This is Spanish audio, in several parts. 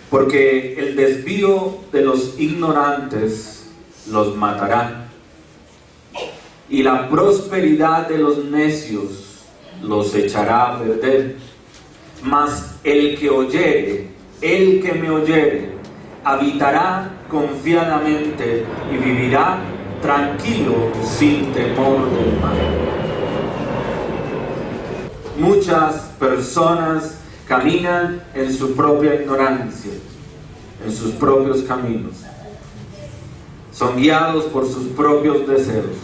porque el desvío de los ignorantes los matará, y la prosperidad de los necios los echará a perder. Mas el que me oyere, habitará confiadamente y vivirá tranquilo sin temor del mal. Muchas personas caminan en su propia ignorancia, en sus propios caminos. Son guiados por sus propios deseos.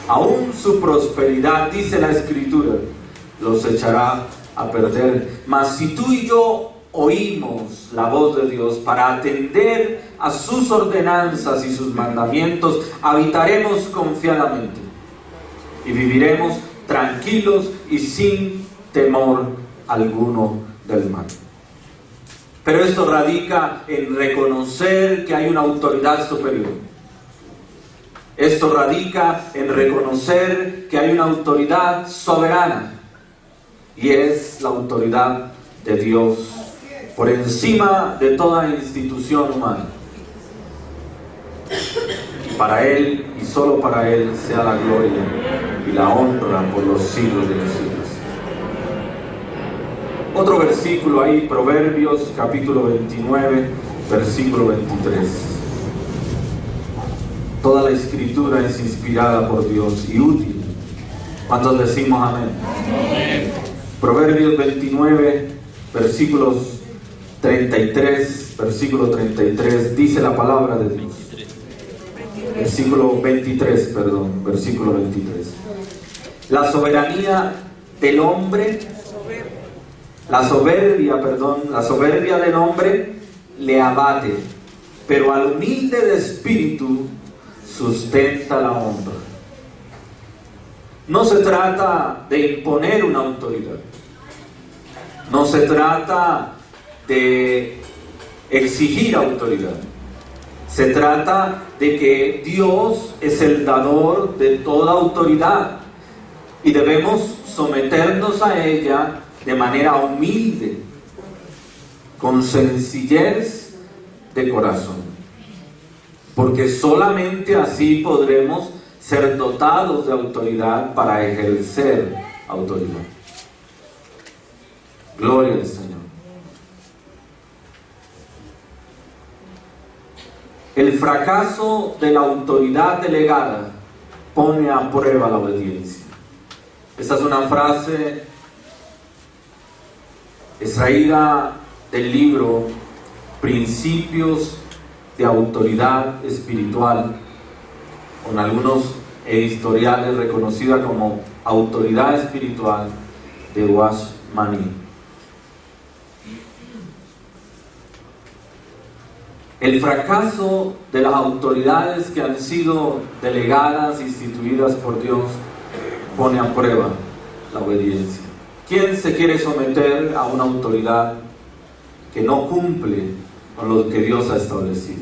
Aún su prosperidad, dice la Escritura, los echará a perder. Mas si tú y yo oímos la voz de Dios para atender a sus ordenanzas y sus mandamientos, habitaremos confiadamente y viviremos tranquilos y sin temor alguno del mal. Pero esto radica en reconocer que hay una autoridad superior. Esto radica en reconocer que hay una autoridad soberana, y es la autoridad de Dios por encima de toda institución humana. Para Él y solo para Él sea la gloria y la honra por los siglos de los siglos. Otro versículo ahí, Proverbios capítulo 29, versículo 23. Toda la Escritura es inspirada por Dios y útil. ¿Cuántos decimos amén? Amén. Proverbios 29, versículos 33, versículo 33, dice la palabra de Dios. Versículo 23. La soberanía del hombre, la soberbia del hombre le abate, pero al humilde de espíritu sustenta la honra. No se trata de imponer una autoridad. No se trata de exigir autoridad. Se trata de que Dios es el dador de toda autoridad y debemos someternos a ella de manera humilde, con sencillez de corazón, porque solamente así podremos ser dotados de autoridad para ejercer autoridad. Gloria al Señor. El fracaso de la autoridad delegada pone a prueba la obediencia. Esta es una frase extraída del libro Principios de Autoridad Espiritual, con algunos editoriales, reconocida como Autoridad Espiritual de Washmani. El fracaso de las autoridades que han sido delegadas, instituidas por Dios, pone a prueba la obediencia. ¿Quién se quiere someter a una autoridad que no cumple con lo que Dios ha establecido?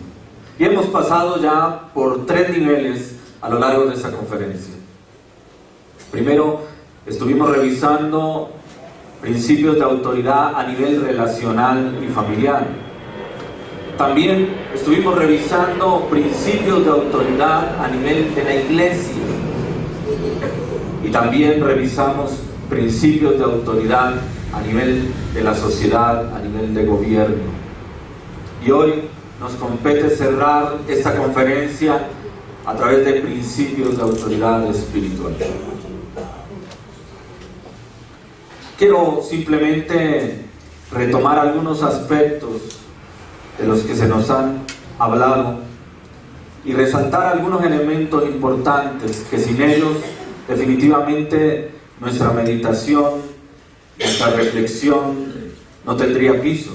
Y hemos pasado ya por 3 niveles a lo largo de esta conferencia. Primero, estuvimos revisando principios de autoridad a nivel relacional y familiar. También estuvimos revisando principios de autoridad a nivel de la iglesia. Y también revisamos principios de autoridad a nivel de la sociedad, a nivel de gobierno. Y hoy nos compete cerrar esta conferencia a través de principios de autoridad espiritual. Quiero simplemente retomar algunos aspectos de los que se nos han hablado y resaltar algunos elementos importantes que sin ellos definitivamente nuestra meditación, nuestra reflexión no tendría piso.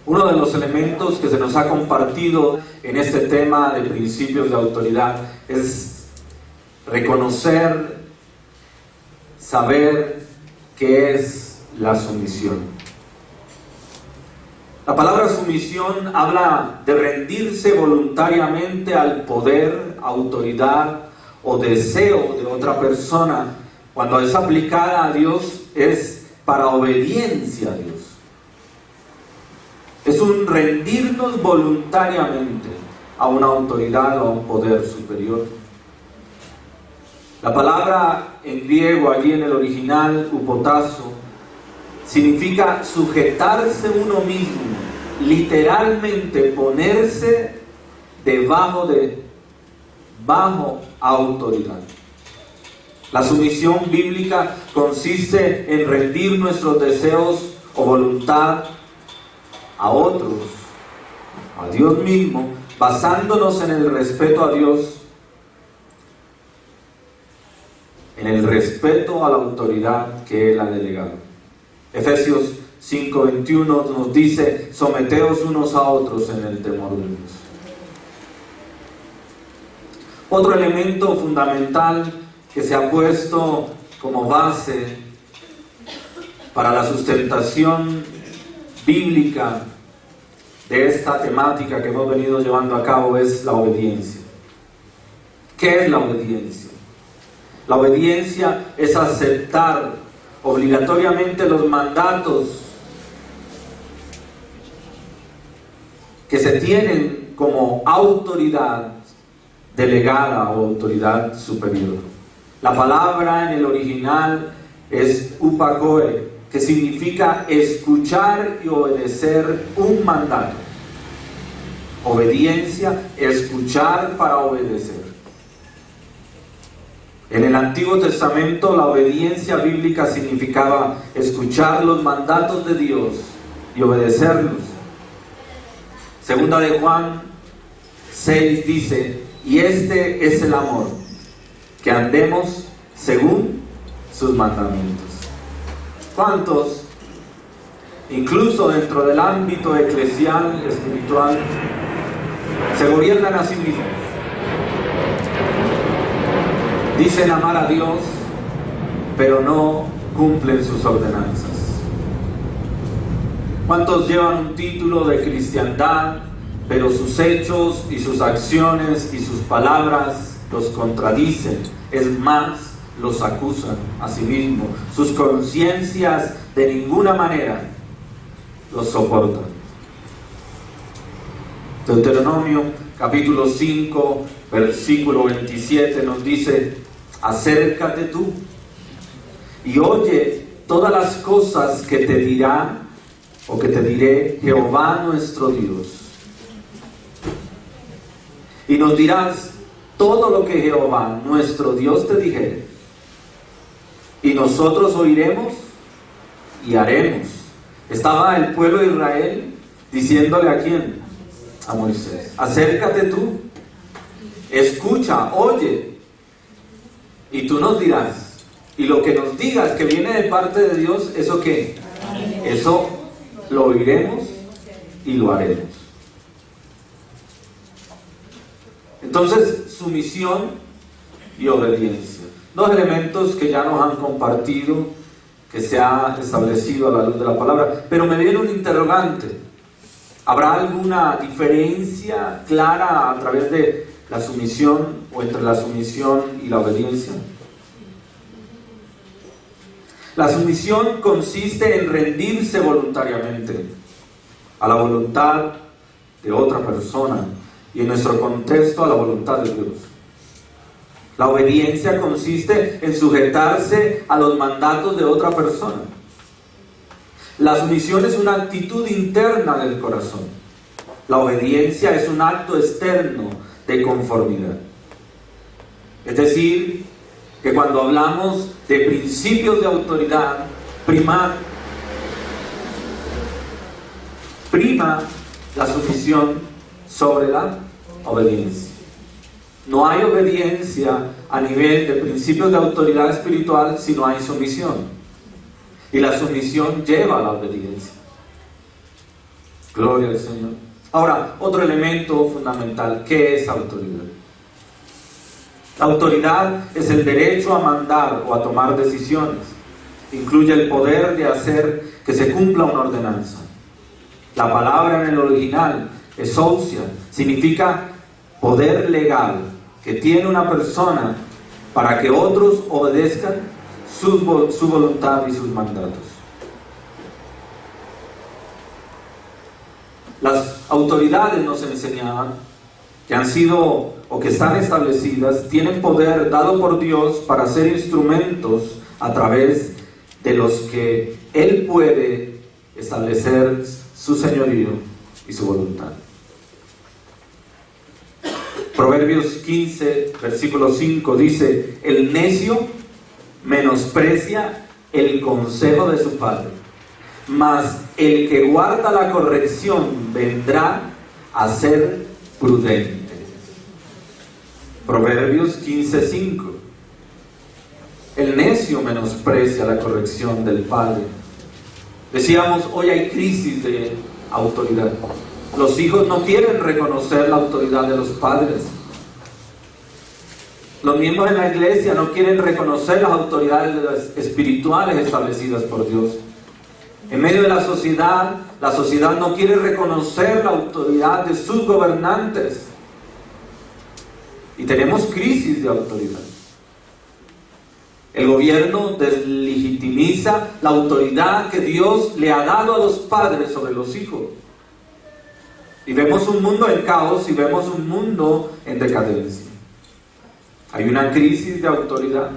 Uno de los elementos que se nos ha compartido en este tema de principios de autoridad es reconocer, saber qué es la sumisión. La palabra sumisión habla de rendirse voluntariamente al poder, autoridad o deseo de otra persona. Cuando es aplicada a Dios, es para obediencia a Dios. Es un rendirnos voluntariamente a una autoridad o a un poder superior. La palabra en griego, allí en el original, hupotazo, significa sujetarse uno mismo, literalmente ponerse bajo autoridad. La sumisión bíblica consiste en rendir nuestros deseos o voluntad a otros, a Dios mismo, basándonos en el respeto a Dios, en el respeto a la autoridad que Él ha delegado. Efesios 5:21 nos dice: someteos unos a otros en el temor de Dios. Otro elemento fundamental que se ha puesto como base para la sustentación bíblica de esta temática que hemos venido llevando a cabo es la obediencia. ¿Qué es la obediencia? La obediencia es aceptar obligatoriamente los mandatos que se tienen como autoridad delegada o autoridad superior. La palabra en el original es upagoe, que significa escuchar y obedecer un mandato. Obediencia, escuchar para obedecer. En el Antiguo Testamento la obediencia bíblica significaba escuchar los mandatos de Dios y obedecerlos. Segunda de Juan 6 dice: y este es el amor, que andemos según sus mandamientos. ¿Cuántos, incluso dentro del ámbito eclesial, espiritual, se gobiernan a sí mismos? Dicen amar a Dios, pero no cumplen sus ordenanzas. ¿Cuántos llevan un título de cristiandad, pero sus hechos y sus acciones y sus palabras los contradicen? Es más, los acusan a sí mismos. Sus conciencias de ninguna manera los soportan. Deuteronomio capítulo 5, versículo 27 nos dice: acércate tú y oye todas las cosas que te dirá o que te diré Jehová nuestro Dios. Y nos dirás todo lo que Jehová nuestro Dios te dijere. Y nosotros oiremos y haremos. Estaba el pueblo de Israel diciéndole ¿a quién? A Moisés: acércate tú, escucha, oye, y tú nos dirás. Y lo que nos digas que viene de parte de Dios, ¿eso qué? Eso lo oiremos y lo haremos. Entonces, sumisión y obediencia. Dos elementos que ya nos han compartido, que se ha establecido a la luz de la palabra. Pero me viene un interrogante. ¿Habrá alguna diferencia clara a través de la sumisión o entre la sumisión y la obediencia? La sumisión consiste en rendirse voluntariamente a la voluntad de otra persona y en nuestro contexto a la voluntad de Dios. La obediencia consiste en sujetarse a los mandatos de otra persona. La sumisión es una actitud interna del corazón. La obediencia es un acto externo de conformidad. Es decir, que cuando hablamos de principios de autoridad, prima la sumisión sobre la obediencia. No hay obediencia a nivel de principios de autoridad espiritual si no hay sumisión. Y la sumisión lleva a la obediencia. Gloria al Señor. Ahora, otro elemento fundamental: ¿qué es autoridad? La autoridad es el derecho a mandar o a tomar decisiones. Incluye el poder de hacer que se cumpla una ordenanza. La palabra en el original, exousia, significa poder legal que tiene una persona para que otros obedezcan su voluntad y sus mandatos. Las autoridades nos enseñaban que han sido o que están establecidas, tienen poder dado por Dios para ser instrumentos a través de los que Él puede establecer su señorío y su voluntad. Proverbios 15, versículo 5 dice: el necio menosprecia el consejo de su padre, mas el que guarda la corrección vendrá a ser prudente. Proverbios 15:5. El necio menosprecia la corrección del padre. Decíamos, hoy hay crisis de autoridad. Los hijos no quieren reconocer la autoridad de los padres. Los miembros de la iglesia no quieren reconocer las autoridades espirituales establecidas por Dios. En medio de la sociedad no quiere reconocer la autoridad de sus gobernantes. Y tenemos crisis de autoridad. El gobierno deslegitimiza la autoridad que Dios le ha dado a los padres sobre los hijos. Y vemos un mundo en caos y vemos un mundo en decadencia. Hay una crisis de autoridad.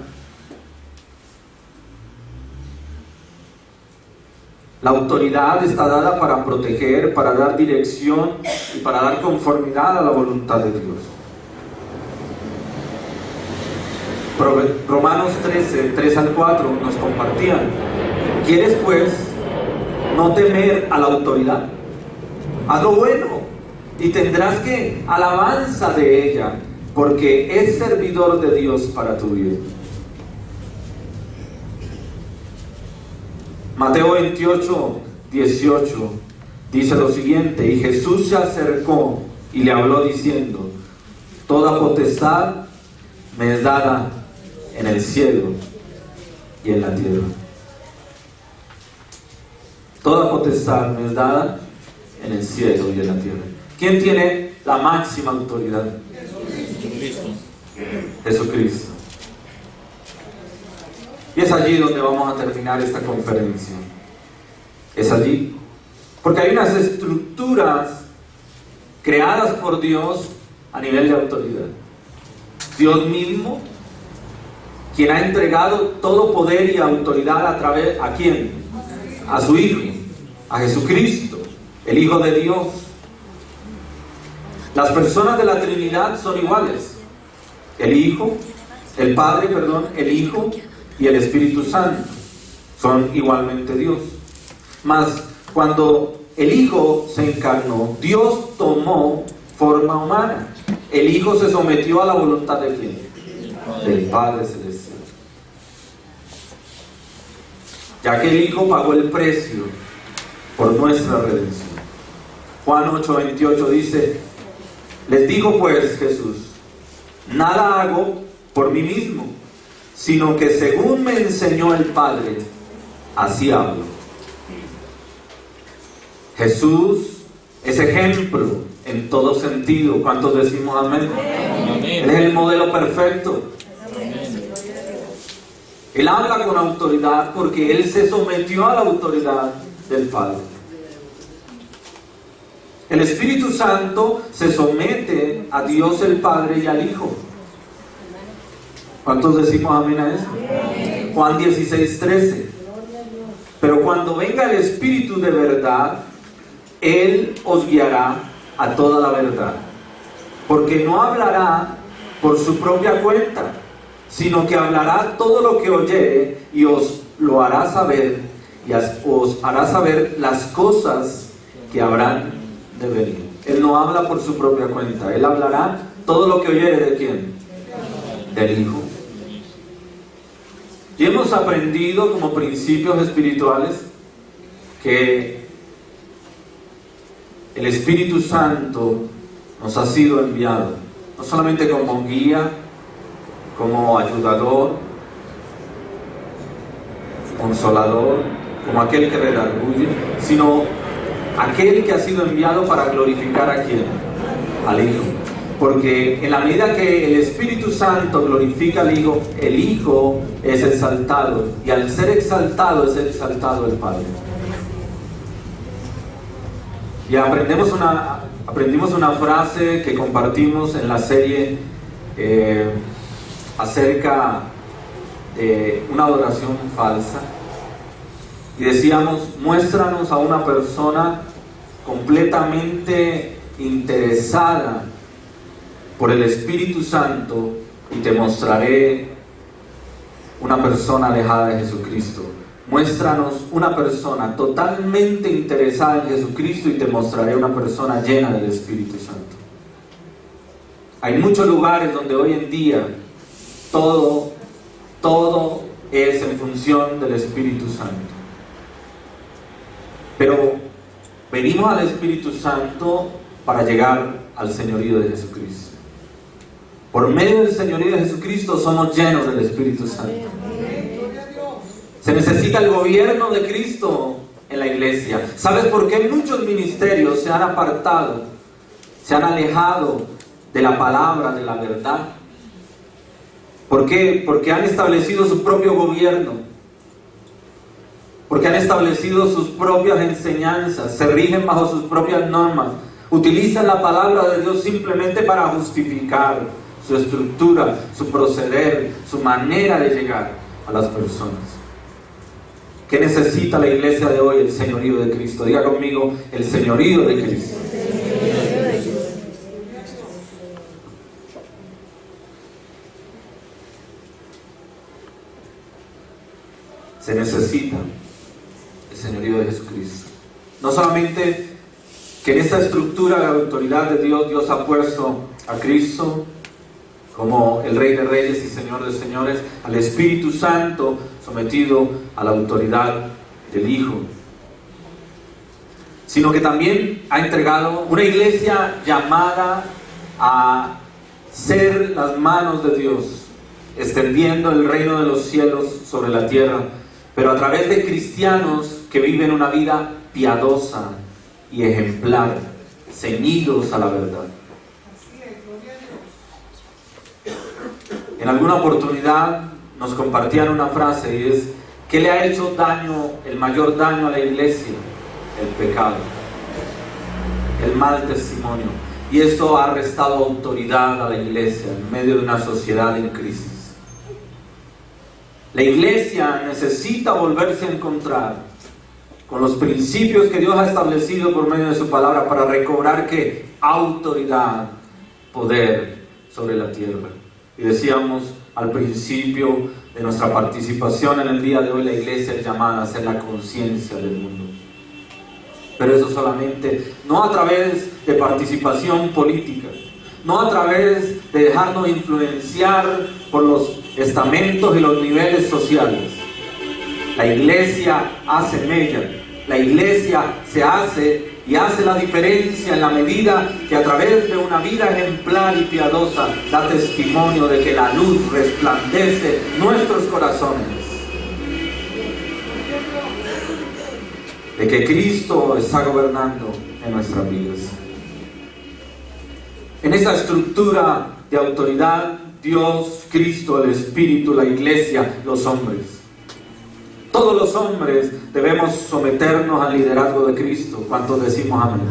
La autoridad está dada para proteger, para dar dirección y para dar conformidad a la voluntad de Dios. Romanos 13, 3 al 4 nos compartían: ¿quieres pues no temer a la autoridad? Haz lo bueno y tendrás que alabanza de ella, porque es servidor de Dios para tu bien. Mateo 28, 18 dice lo siguiente: y Jesús se acercó y le habló diciendo: toda potestad me es dada en el cielo y en la tierra. Toda potestad me es dada en el cielo y en la tierra. ¿Quién tiene la máxima autoridad? Jesucristo. Y es allí donde vamos a terminar esta conferencia. Es allí. Porque hay unas estructuras creadas por Dios a nivel de autoridad. Dios mismo, quien ha entregado todo poder y autoridad a través, ¿a quién? A su Hijo, a Jesucristo, el Hijo de Dios. Las personas de la Trinidad son iguales. El Hijo, el Padre, perdón, el Hijo y el Espíritu Santo son igualmente Dios. Mas cuando el Hijo se encarnó, Dios tomó forma humana. El Hijo se sometió a la voluntad de ¿quién? Del Padre Celestial. Ya que el Hijo pagó el precio por nuestra redención. Juan 8:28 dice: les dijo pues Jesús: nada hago por mí mismo, sino que según me enseñó el Padre, así hablo. Jesús es ejemplo en todo sentido. ¿Cuántos decimos amén? Amén. Él es el modelo perfecto. Amén. Él habla con autoridad porque Él se sometió a la autoridad del Padre. El Espíritu Santo se somete a Dios el Padre y al Hijo. ¿Cuántos decimos amén a eso? Amén. Juan 16:13. Pero cuando venga el Espíritu de verdad, Él os guiará a toda la verdad, porque no hablará por su propia cuenta, sino que hablará todo lo que oyere y os lo hará saber, y os hará saber las cosas que habrán de venir. Él no habla por su propia cuenta, Él hablará todo lo que oyere. ¿De quién? Del Hijo. Y hemos aprendido como principios espirituales que el Espíritu Santo nos ha sido enviado, no solamente como guía, como ayudador, consolador, como aquel que redarguye, sino aquel que ha sido enviado para glorificar ¿a quién? Al Hijo. Porque en la medida que el Espíritu Santo glorifica al Hijo, el Hijo es exaltado, y al ser exaltado es exaltado el Padre. Y aprendimos una frase que compartimos en la serie acerca de una adoración falsa. Y decíamos, muéstranos a una persona completamente interesada por el Espíritu Santo y te mostraré una persona alejada de Jesucristo. Muéstranos una persona totalmente interesada en Jesucristo y te mostraré una persona llena del Espíritu Santo. Hay muchos lugares donde hoy en día todo es en función del Espíritu Santo. Pero venimos al Espíritu Santo para llegar al señorío de Jesucristo. Por medio del señorío de Jesucristo somos llenos del Espíritu Santo. Se necesita el gobierno de Cristo en la iglesia. ¿Sabes por qué muchos ministerios se han apartado, se han alejado de la palabra, de la verdad? ¿Por qué? Porque han establecido su propio gobierno. Porque han establecido sus propias enseñanzas, se rigen bajo sus propias normas, utilizan la palabra de Dios simplemente para justificar su estructura, su proceder, su manera de llegar a las personas. ¿Qué necesita la iglesia de hoy? El señorío de Cristo. Diga conmigo, el señorío de Cristo. Se necesita el señorío de Jesucristo. No solamente que en esta estructura de autoridad de Dios, Dios ha puesto a Cristo como el Rey de Reyes y Señor de Señores, al Espíritu Santo sometido a la autoridad del Hijo, sino que también ha entregado una iglesia llamada a ser las manos de Dios, extendiendo el reino de los cielos sobre la tierra, pero a través de cristianos que viven una vida piadosa y ejemplar, ceñidos a la verdad. En alguna oportunidad nos compartían una frase y es: ¿qué le ha hecho el mayor daño a la iglesia? El pecado, el mal testimonio. Y esto ha restado autoridad a la iglesia en medio de una sociedad en crisis. La iglesia necesita volverse a encontrar con los principios que Dios ha establecido por medio de su palabra para recobrar ¿qué? Autoridad, poder sobre la tierra. Y decíamos al principio de nuestra participación en el día de hoy, la iglesia es llamada a ser la conciencia del mundo. Pero eso solamente, no a través de participación política, no a través de dejarnos influenciar por los estamentos y los niveles sociales. La iglesia hace mella, la iglesia se hace y hace la diferencia en la medida que a través de una vida ejemplar y piadosa da testimonio de que la luz resplandece en nuestros corazones, de que Cristo está gobernando en nuestras vidas. En esa estructura de autoridad, Dios, Cristo, el Espíritu, la iglesia, los hombres. Todos los hombres debemos someternos al liderazgo de Cristo. ¿Cuántos decimos amén?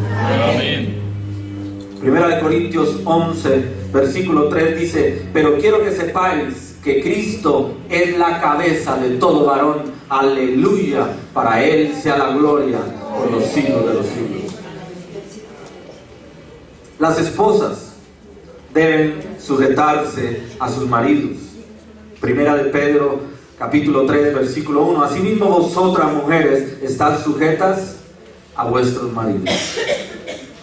Amén. Primera de Corintios 11, versículo 3 dice: pero quiero que sepáis que Cristo es la cabeza de todo varón. Aleluya, para Él sea la gloria por los siglos de los siglos. Las esposas deben sujetarse a sus maridos. Primera de Pedro capítulo 3, versículo 1. Asimismo vosotras, mujeres, estad sujetas a vuestros maridos.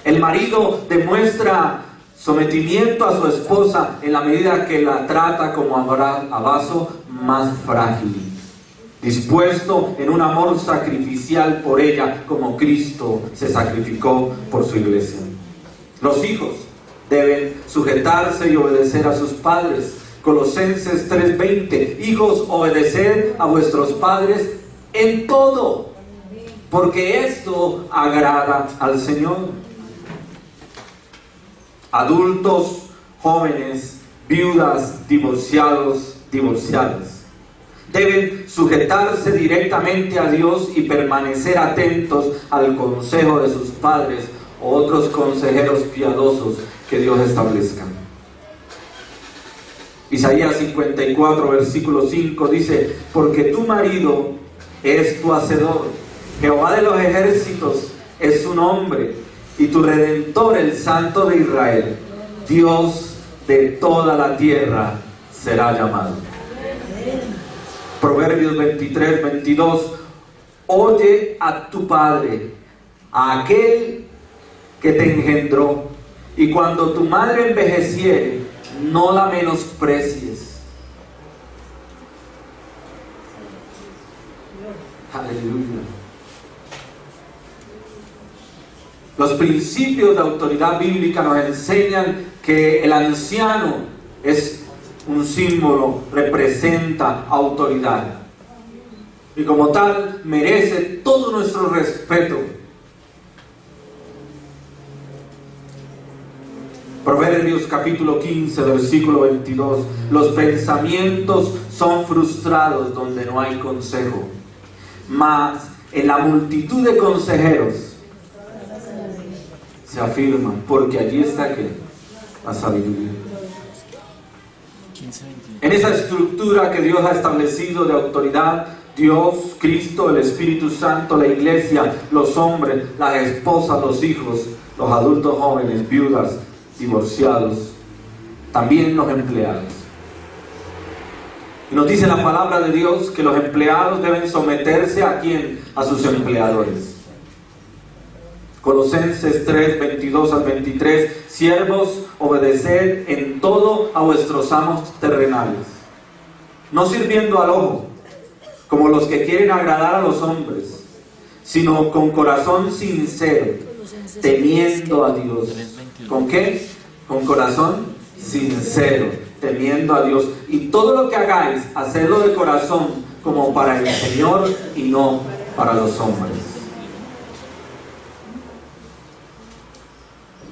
El marido demuestra sometimiento a su esposa en la medida que la trata como a vaso más frágil, dispuesto en un amor sacrificial por ella, como Cristo se sacrificó por su iglesia. Los hijos deben sujetarse y obedecer a sus padres. Colosenses 3:20: hijos, obedeced a vuestros padres en todo, porque esto agrada al Señor. Adultos, jóvenes, viudas, divorciados, divorciadas, deben sujetarse directamente a Dios y permanecer atentos al consejo de sus padres, o otros consejeros piadosos que Dios establezca. Isaías 54, versículo 5 dice: porque tu marido es tu hacedor, Jehová de los ejércitos es su nombre, y tu Redentor, el Santo de Israel, Dios de toda la tierra será llamado. Proverbios 23, 22: oye a tu padre, a aquel que te engendró, y cuando tu madre envejeciere, no la menosprecies. Aleluya. Los principios de autoridad bíblica nos enseñan que el anciano es un símbolo, representa autoridad, y como tal merece todo nuestro respeto. Proverbios capítulo 15, versículo 22: los pensamientos son frustrados donde no hay consejo, mas en la multitud de consejeros se afirman, porque allí está ¿qué? La sabiduría. En esa estructura que Dios ha establecido de autoridad, Dios, Cristo, el Espíritu Santo, la iglesia, los hombres, las esposas, los hijos, los adultos jóvenes, viudas, divorciados, también los empleados. Y nos dice la palabra de Dios que los empleados deben someterse ¿a quién? A sus empleadores. Colosenses 3, 22 al 23: siervos, obedeced en todo a vuestros amos terrenales, no sirviendo al ojo, como los que quieren agradar a los hombres, sino con corazón sincero, temiendo a Dios. ¿Con qué? Con corazón sincero, temiendo a Dios. Y todo lo que hagáis, hacedlo de corazón, como para el Señor y no para los hombres.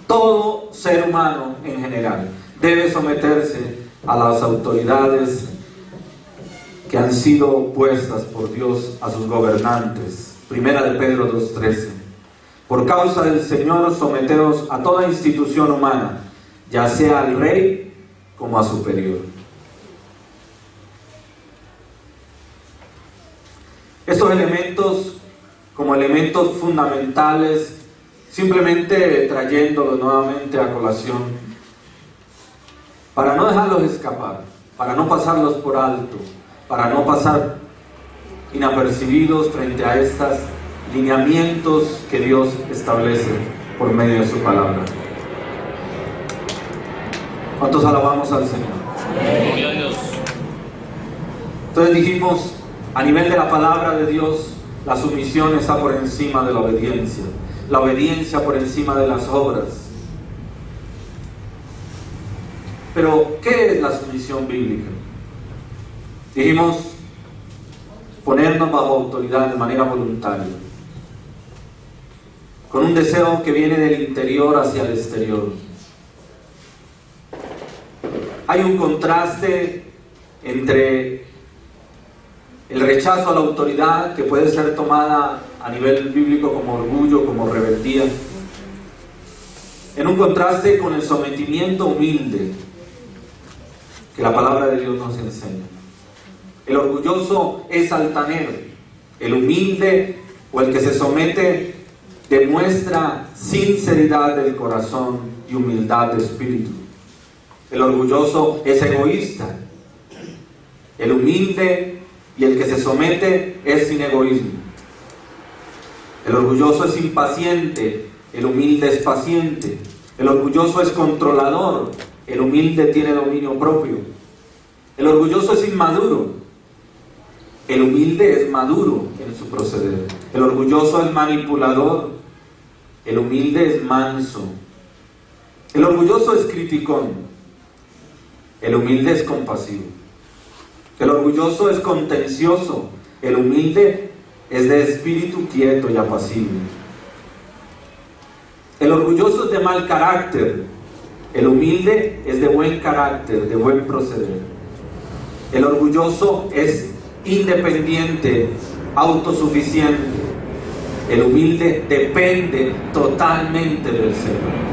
Todo ser humano en general debe someterse a las autoridades que han sido puestas por Dios a sus gobernantes. Primera de Pedro 2:13: por causa del Señor, someteos a toda institución humana, ya sea al rey como a superior. Estos elementos, como elementos fundamentales, simplemente trayéndolos nuevamente a colación, para no dejarlos escapar, para no pasarlos por alto, para no pasar inapercibidos frente a estos lineamientos que Dios establece por medio de su palabra. ¿Cuántos alabamos al Señor? Gloria a Dios. Entonces dijimos, a nivel de la palabra de Dios, la sumisión está por encima de la obediencia por encima de las obras. Pero, ¿qué es la sumisión bíblica? Dijimos, ponernos bajo autoridad de manera voluntaria, con un deseo que viene del interior hacia el exterior. Hay un contraste entre el rechazo a la autoridad, que puede ser tomada a nivel bíblico como orgullo, como rebeldía, en un contraste con el sometimiento humilde que la palabra de Dios nos enseña. El orgulloso es altanero, el humilde o el que se somete demuestra sinceridad del corazón y humildad de espíritu. El orgulloso es egoísta, el humilde y el que se somete es sin egoísmo. El orgulloso es impaciente, el humilde es paciente. El orgulloso es controlador, el humilde tiene dominio propio. El orgulloso es inmaduro, el humilde es maduro en su proceder. El orgulloso es manipulador, el humilde es manso. El orgulloso es criticón, el humilde es compasivo. El orgulloso es contencioso, el humilde es de espíritu quieto y apacible. El orgulloso es de mal carácter, el humilde es de buen carácter, de buen proceder. El orgulloso es independiente, autosuficiente. El humilde depende totalmente del Señor.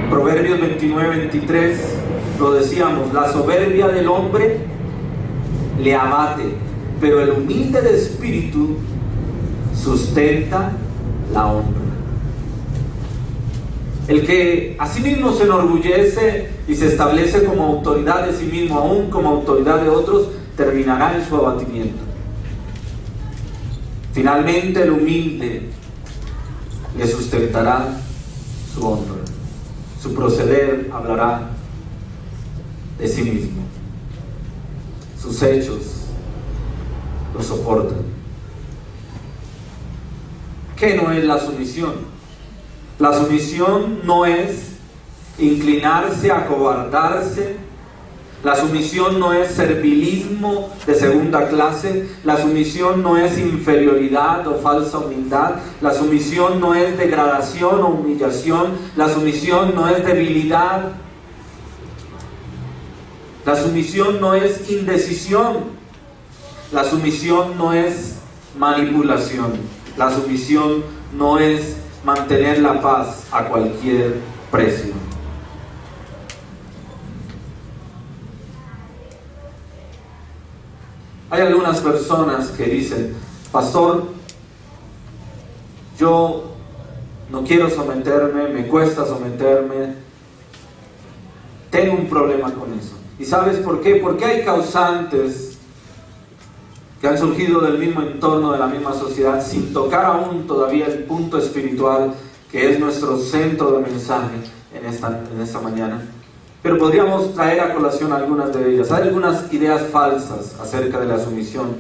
Proverbios 29-23, lo decíamos, la soberbia del hombre le abate, pero el humilde de espíritu sustenta la honra. El que a sí mismo se enorgullece y se establece como autoridad de sí mismo, aún como autoridad de otros, terminará en su abatimiento. Finalmente el humilde le sustentará su honra. Su proceder hablará de sí mismo. Sus hechos lo soportan. ¿Qué no es la sumisión? La sumisión no es inclinarse, acobardarse. La sumisión no es servilismo de segunda clase. La sumisión no es inferioridad o falsa humildad. La sumisión no es degradación o humillación. La sumisión no es debilidad. La sumisión no es indecisión. La sumisión no es manipulación. La sumisión no es mantener la paz a cualquier precio. Hay algunas personas que dicen: pastor, yo no quiero someterme, me cuesta someterme, tengo un problema con eso. ¿Y sabes por qué? Porque hay causantes que han surgido del mismo entorno, de la misma sociedad, sin tocar aún todavía el punto espiritual, que es nuestro centro de mensaje en esta mañana. Pero podríamos traer a colación algunas de ellas. Hay algunas ideas falsas acerca de la sumisión.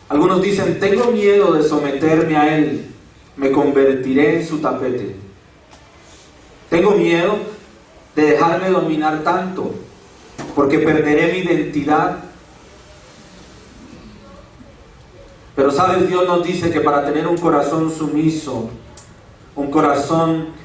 Algunos dicen: tengo miedo de someterme a él, me convertiré en su tapete. Tengo miedo de dejarme dominar tanto, porque perderé mi identidad. Pero sabes, Dios nos dice que para tener un corazón sumiso, un corazón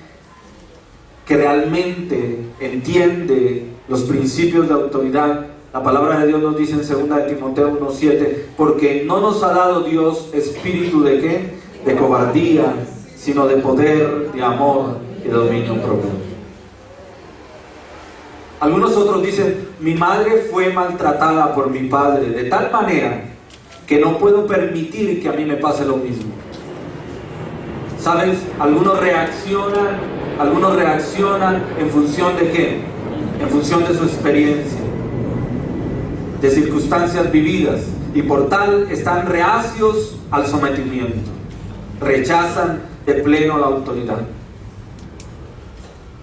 que realmente entiende los principios de autoridad, la palabra de Dios nos dice en 2 de Timoteo 1:7, porque no nos ha dado Dios espíritu de ¿qué? De cobardía, sino de poder, de amor y de dominio propio. Algunos otros dicen: mi madre fue maltratada por mi padre de tal manera que no puedo permitir que a mí me pase lo mismo. ¿Sabes? Algunos reaccionan en función de ¿qué? En función de su experiencia, de circunstancias vividas, y por tal están reacios al sometimiento, rechazan de pleno la autoridad.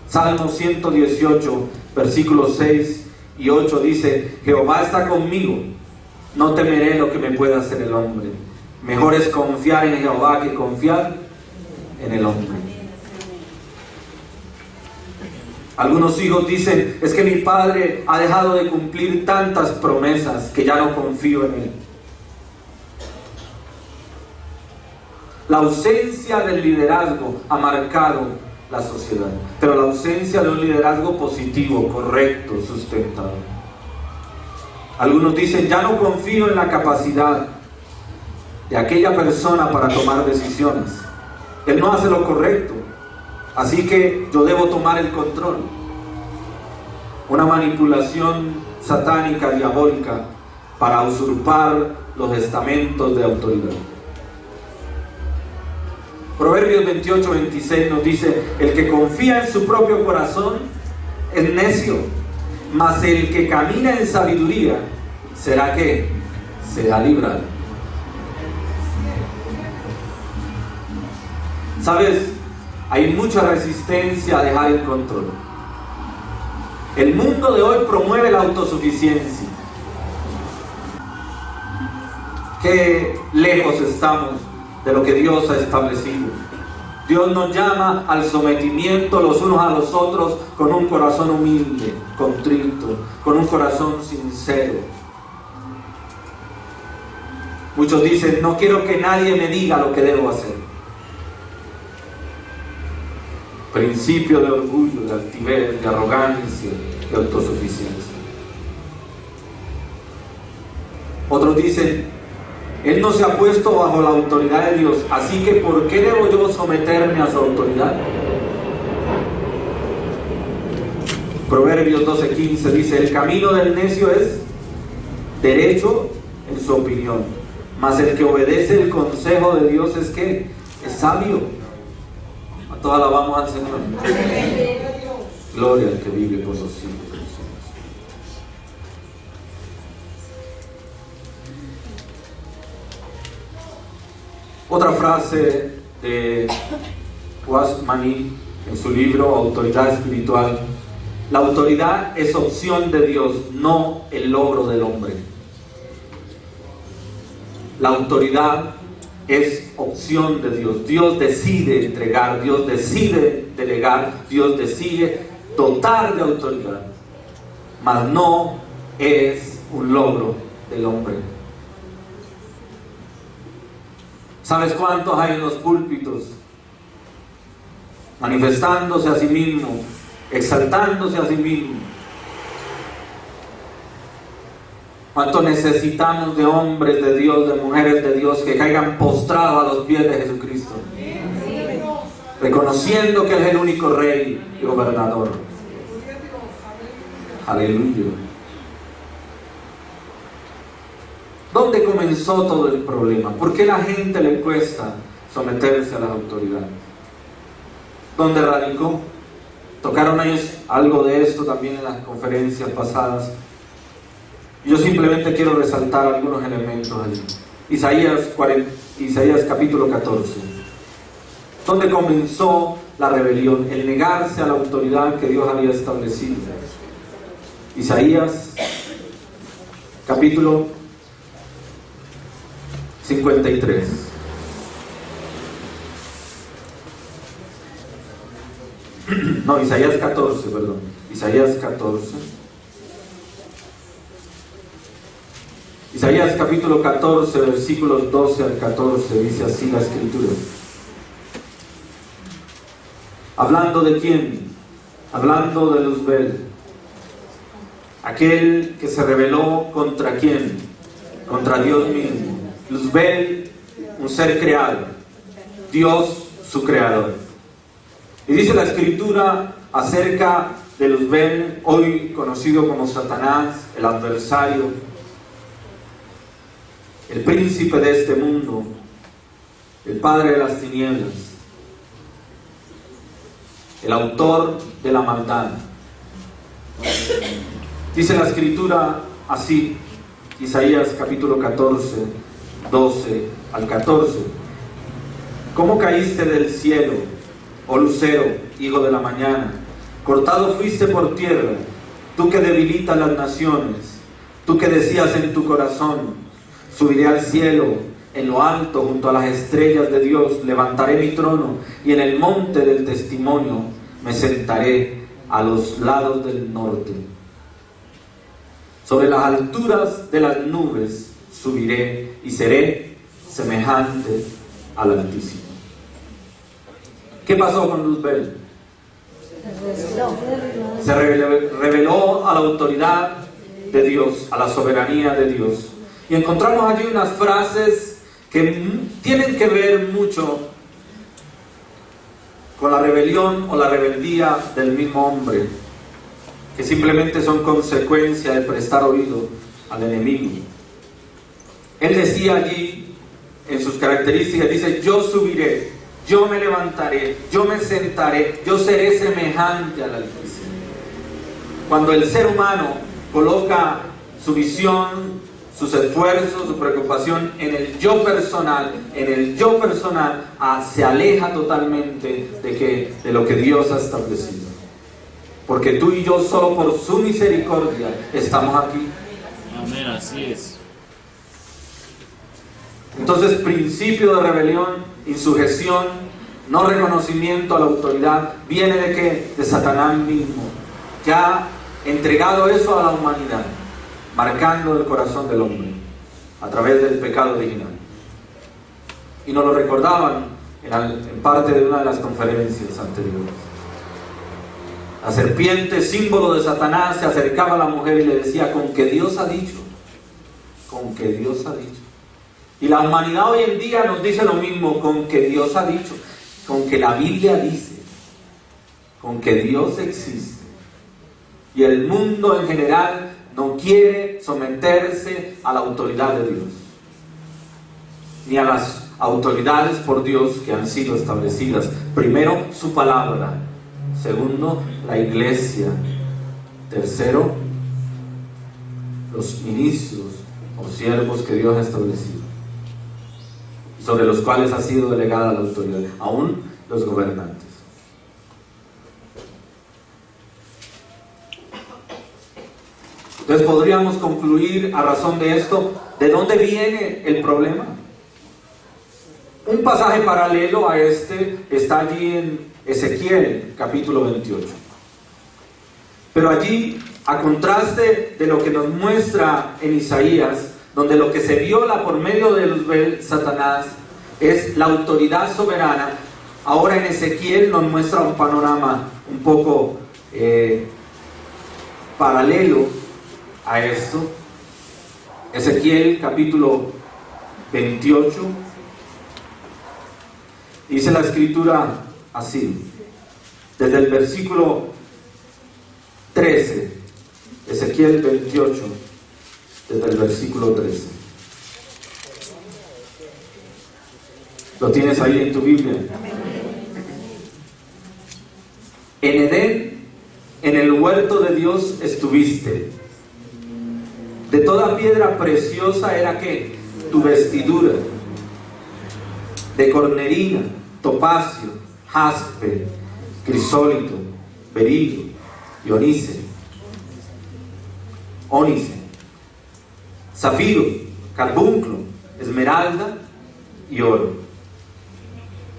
Salmo 118, versículos 6 y 8 dice: Jehová está conmigo, no temeré lo que me pueda hacer el hombre. Mejor es confiar en Jehová que confiar en el hombre. Algunos hijos dicen: es que mi padre ha dejado de cumplir tantas promesas que ya no confío en él. La ausencia del liderazgo ha marcado la sociedad, pero la ausencia de un liderazgo positivo, correcto, sustentado. Algunos dicen: ya no confío en la capacidad de aquella persona para tomar decisiones. Él no hace lo correcto, así que yo debo tomar el control. Una manipulación satánica, diabólica, para usurpar los estamentos de autoridad. Proverbios 28-26 nos dice: el que confía en su propio corazón es necio, mas el que camina en sabiduría será ¿qué? Será librado. ¿Sabes? Hay mucha resistencia a dejar el control. El mundo de hoy promueve la autosuficiencia. Qué lejos estamos de lo que Dios ha establecido. Dios nos llama al sometimiento los unos a los otros con un corazón humilde, contrito, con un corazón sincero. Muchos dicen: no quiero que nadie me diga lo que debo hacer. Principio de orgullo, de altivez, de arrogancia, de autosuficiencia. Otros dicen: Él no se ha puesto bajo la autoridad de Dios, así que ¿por qué debo yo someterme a su autoridad? Proverbios 12:15 dice: el camino del necio es derecho en su opinión, mas el que obedece el consejo de Dios es que es sabio. A todos alabamos al Señor. Gloria al que vive por los siglos de los siglos. Otra frase de Wasmani en su libro Autoridad Espiritual: la autoridad es opción de Dios, no el logro del hombre. La autoridad es opción de Dios. Dios decide entregar, Dios decide delegar, Dios decide dotar de autoridad, mas no es un logro del hombre. ¿Sabes cuántos hay en los púlpitos manifestándose a sí mismo, exaltándose a sí mismo? ¿Cuánto necesitamos de hombres de Dios, de mujeres de Dios que caigan postrados a los pies de Jesucristo, reconociendo que Él es el único Rey y Gobernador? Aleluya. ¿Dónde comenzó todo el problema? ¿Por qué a la gente le cuesta someterse a las autoridades? ¿Dónde radicó? Tocaron ellos algo de esto también en las conferencias pasadas. Yo simplemente quiero resaltar algunos elementos allí. Isaías capítulo 14. ¿Dónde comenzó la rebelión? El negarse a la autoridad que Dios había establecido. Isaías capítulo 53. No, Isaías 14, perdón. Isaías 14. Isaías capítulo 14, versículos 12 al 14, dice así la Escritura. ¿Hablando de quién? Hablando de Luzbel, aquel que se rebeló contra quién, contra Dios mismo. Luzbel, un ser creado, Dios su creador. Y dice la Escritura acerca de Luzbel, hoy conocido como Satanás, el adversario, el príncipe de este mundo, el padre de las tinieblas, el autor de la maldad. Dice la Escritura así, Isaías capítulo 14, 12 al 14. ¿Cómo caíste del cielo, oh lucero, hijo de la mañana? Cortado fuiste por tierra, tú que debilitas las naciones, tú que decías en tu corazón: subiré al cielo, en lo alto, junto a las estrellas de Dios, levantaré mi trono, y en el monte del testimonio me sentaré a los lados del norte. Sobre las alturas de las nubes subiré y seré semejante al Altísimo. ¿Qué pasó con Luzbel? Se rebeló a la autoridad de Dios, a la soberanía de Dios. Y encontramos allí unas frases que tienen que ver mucho con la rebelión o la rebeldía del mismo hombre, que simplemente son consecuencia de prestar oído al enemigo. Él decía allí, en sus características, dice: yo subiré, yo me levantaré, yo me sentaré, yo seré semejante al Altísimo. Cuando el ser humano coloca su visión, sus esfuerzos, su preocupación en el yo personal, se aleja totalmente de lo que Dios ha establecido. Porque tú y yo, solo por su misericordia, estamos aquí. Amén, así es. Entonces, principio de rebelión, insujeción, no reconocimiento a la autoridad, ¿viene de qué? De Satanás mismo, que ha entregado eso a la humanidad, marcando el corazón del hombre a través del pecado original. Y nos lo recordaban en parte de una de las conferencias anteriores. La serpiente, símbolo de Satanás, se acercaba a la mujer y le decía: con que Dios ha dicho, con que Dios ha dicho. Y la humanidad hoy en día nos dice lo mismo, con que Dios ha dicho, con que la Biblia dice, con que Dios existe. Y el mundo en general no quiere someterse a la autoridad de Dios, ni a las autoridades por Dios que han sido establecidas. Primero, su palabra. Segundo, la iglesia. Tercero, los ministros o siervos que Dios ha establecido, sobre los cuales ha sido delegada la autoridad, aún los gobernantes. Entonces podríamos concluir a razón de esto, ¿de dónde viene el problema? Un pasaje paralelo a este está allí en Ezequiel, capítulo 28. Pero allí, a contraste de lo que nos muestra en Isaías, donde lo que se viola por medio de Satanás es la autoridad soberana, ahora en Ezequiel nos muestra un panorama un poco paralelo a esto. Ezequiel capítulo 28, dice la escritura así, desde el versículo 13, Ezequiel 28, desde el versículo 13. ¿Lo tienes ahí en tu Biblia? En Edén, en el huerto de Dios estuviste. De toda piedra preciosa era ¿qué? Tu vestidura. De cornerina, topacio, jaspe, crisólito, berilo y ónice, zafiro, carbunclo, esmeralda y oro.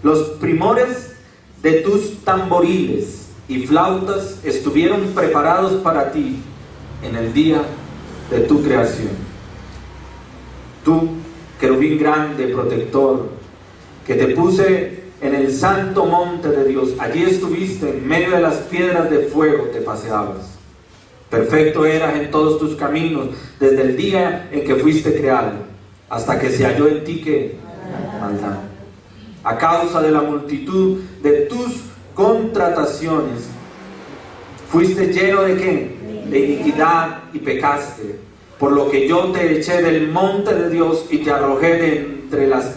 Los primores de tus tamboriles y flautas estuvieron preparados para ti en el día de tu creación. Tú, querubín grande, protector, que te puse en el santo monte de Dios, allí estuviste, en medio de las piedras de fuego te paseabas. Perfecto eras en todos tus caminos, desde el día en que fuiste creado, hasta que se halló en ti que maldad. A causa de la multitud de tus contrataciones, fuiste lleno de ¿qué? De iniquidad y pecaste, por lo que yo te eché del monte de Dios y te arrojé de entre las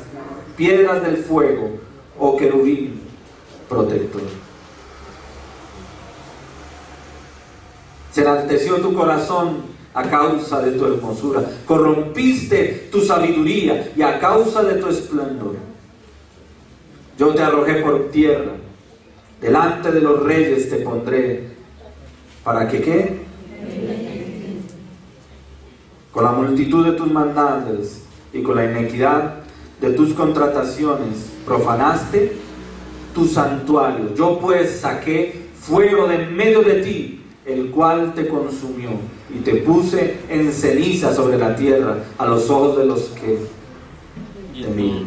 piedras del fuego, oh querubín protector. Se enalteció tu corazón a causa de tu hermosura, corrompiste tu sabiduría y a causa de tu esplendor. Yo te arrojé por tierra, delante de los reyes te pondré, ¿para que qué? Con la multitud de tus maldades y con la inequidad de tus contrataciones profanaste tu santuario. Yo pues saqué fuego de en medio de ti, el cual te consumió, y te puse en ceniza sobre la tierra a los ojos de los que te miran,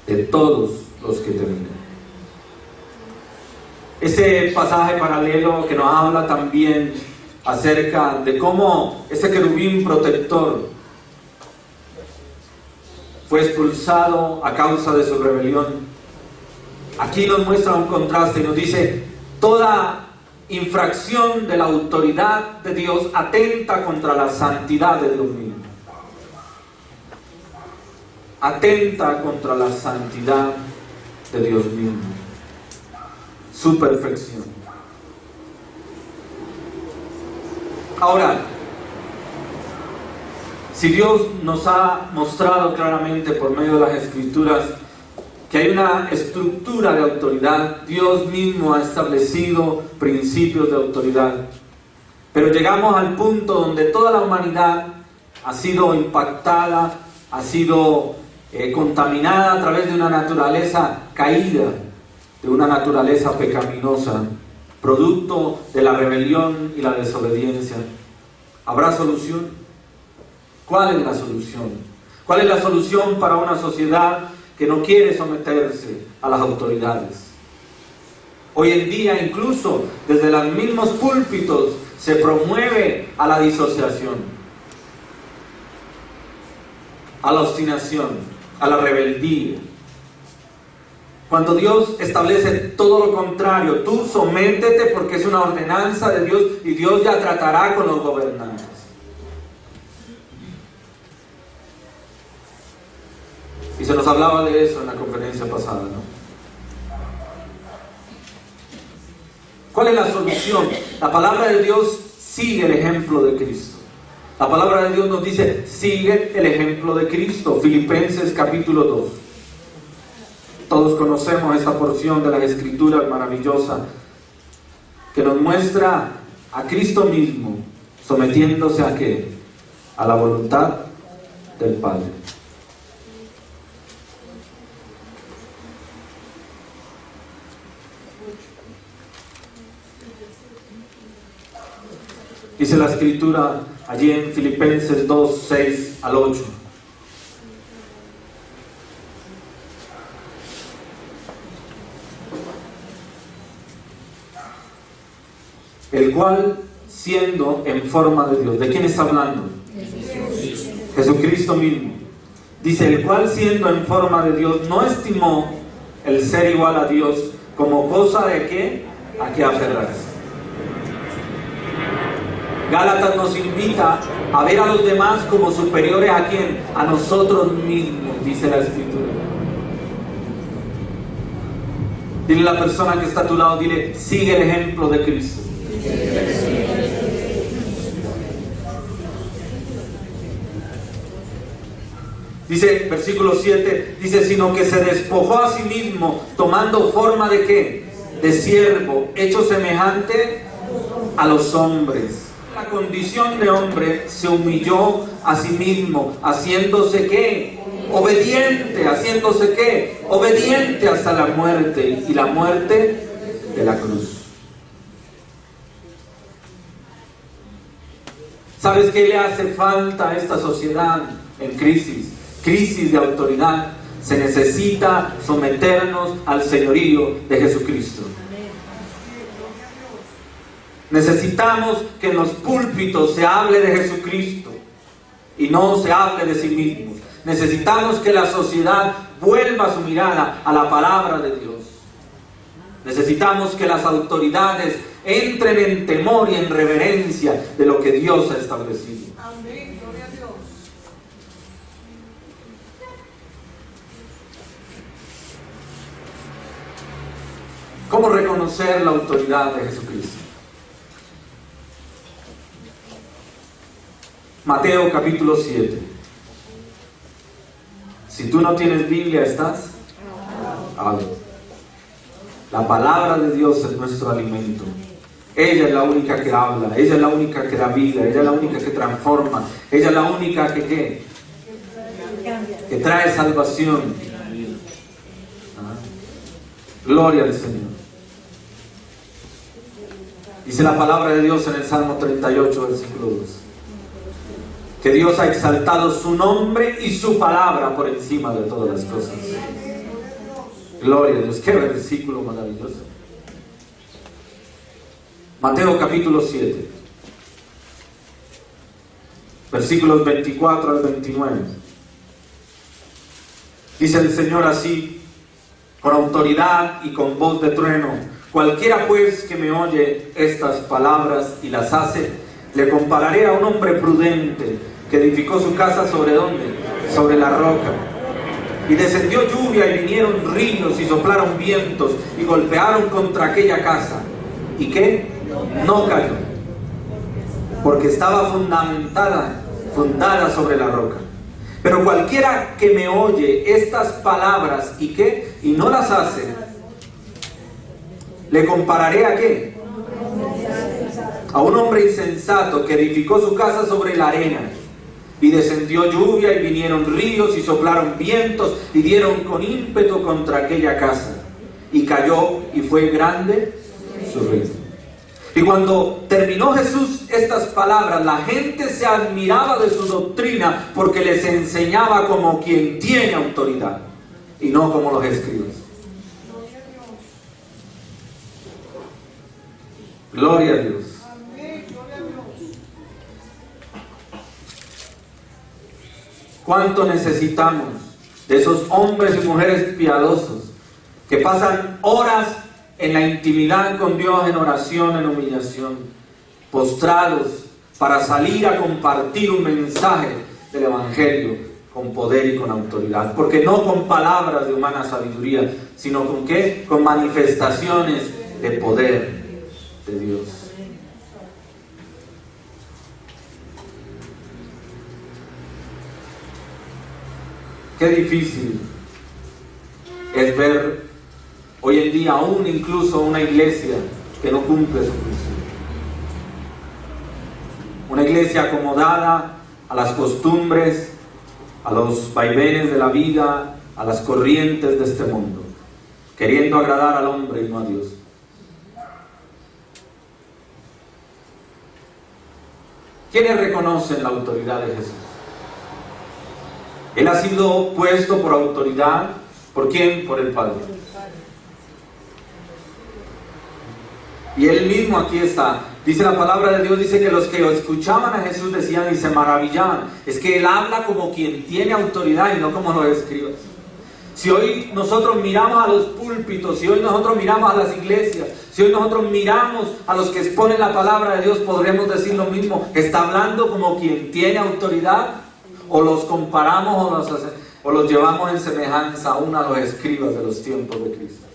de todos los que te miran. Este pasaje paralelo que nos habla también acerca de cómo ese querubín protector fue expulsado a causa de su rebelión. Aquí nos muestra un contraste y nos dice: toda infracción de la autoridad de Dios atenta contra la santidad de Dios mismo. Atenta contra la santidad de Dios mismo, su perfección. Ahora, si Dios nos ha mostrado claramente por medio de las Escrituras que hay una estructura de autoridad, Dios mismo ha establecido principios de autoridad, pero llegamos al punto donde toda la humanidad ha sido impactada, ha sido contaminada a través de una naturaleza caída, de una naturaleza pecaminosa, producto de la rebelión y la desobediencia. ¿Habrá solución? ¿Cuál es la solución? ¿Cuál es la solución para una sociedad que no quiere someterse a las autoridades? Hoy en día, incluso desde los mismos púlpitos, se promueve a la disociación. a la obstinación, a la rebeldía. Cuando Dios establece todo lo contrario, tú sométete porque es una ordenanza de Dios y Dios ya tratará con los gobernantes. Y se nos hablaba de eso en la conferencia pasada, ¿no? ¿Cuál es la solución? La palabra de Dios sigue el ejemplo de Cristo. La palabra de Dios nos dice, sigue el ejemplo de Cristo. Filipenses capítulo 2. Todos conocemos esta porción de las Escrituras maravillosa que nos muestra a Cristo mismo sometiéndose ¿a qué? A la voluntad del Padre. Dice la Escritura allí en Filipenses 2, 6 al 8. El cual, siendo en forma de Dios, ¿de quién está hablando? Jesucristo mismo. Dice, el cual siendo en forma de Dios, no estimó el ser igual a Dios como cosa de qué, a qué aferrarse. Gálatas nos invita a ver a los demás como superiores a quién, a nosotros mismos, dice la Escritura. Dile a la persona que está a tu lado, dile, sigue el ejemplo de Cristo. Dice, versículo 7, dice, sino que se despojó a sí mismo, tomando forma de ¿qué? De siervo, hecho semejante a los hombres. La condición de hombre se humilló a sí mismo, haciéndose ¿qué? Obediente, haciéndose ¿qué? Obediente hasta la muerte, y la muerte de la cruz. ¿Sabes qué le hace falta a esta sociedad en crisis? Crisis de autoridad. Se necesita someternos al señorío de Jesucristo. Necesitamos que en los púlpitos se hable de Jesucristo y no se hable de sí mismos. Necesitamos que la sociedad vuelva su mirada a la palabra de Dios. Necesitamos que las autoridades entren en temor y en reverencia de lo que Dios ha establecido. Amén, gloria a Dios. ¿Cómo reconocer la autoridad de Jesucristo? Mateo capítulo 7. Si tú no tienes Biblia, ¿estás? La palabra de Dios es nuestro alimento. Ella es la única que habla, ella es la única que da vida, ella es la única que transforma, ella es la única que ¿qué? Que trae salvación. Gloria al Señor. Dice la palabra de Dios en el Salmo 38, versículo 2. Que Dios ha exaltado su nombre y su palabra por encima de todas las cosas. Gloria a Dios. Qué versículo maravilloso. Mateo capítulo 7. Versículos 24 al 29. Dice el Señor así, con autoridad y con voz de trueno: cualquiera pues que me oye estas palabras y las hace, le compararé a un hombre prudente que edificó su casa ¿sobre dónde? Sobre la roca. Y descendió lluvia y vinieron ríos y soplaron vientos y golpearon contra aquella casa. ¿Y qué? No cayó, porque estaba fundada sobre la roca. Pero cualquiera que me oye estas palabras ¿y qué? Y no las hace, le compararé ¿a qué? A un hombre insensato que edificó su casa sobre la arena. Y descendió lluvia y vinieron ríos y soplaron vientos y dieron con ímpetu contra aquella casa. Y cayó y fue grande su ruina. Y cuando terminó Jesús estas palabras, la gente se admiraba de su doctrina porque les enseñaba como quien tiene autoridad y no como los escribas. Gloria a Dios. ¿Cuánto necesitamos de esos hombres y mujeres piadosos que pasan horas en la intimidad con Dios, en oración, en humillación, postrados para salir a compartir un mensaje del Evangelio con poder y con autoridad? Porque no con palabras de humana sabiduría, sino con ¿qué? Con manifestaciones de poder de Dios. Qué difícil es ver hoy en día aún incluso una iglesia que no cumple su función. Una iglesia acomodada a las costumbres, a los vaivenes de la vida, a las corrientes de este mundo, queriendo agradar al hombre y no a Dios. ¿Quiénes reconocen la autoridad de Jesús? Él ha sido puesto por autoridad, ¿por quién? Por el Padre. Y Él mismo aquí está. Dice la palabra de Dios, dice que los que escuchaban a Jesús decían y se maravillaban. Es que Él habla como quien tiene autoridad y no como los escribas. Si hoy nosotros miramos a los púlpitos, si hoy nosotros miramos a las iglesias, si hoy nosotros miramos a los que exponen la palabra de Dios, podremos decir lo mismo. ¿Está hablando como quien tiene autoridad? ¿O los comparamos o los llevamos en semejanza aún a los escribas de los tiempos de Cristo?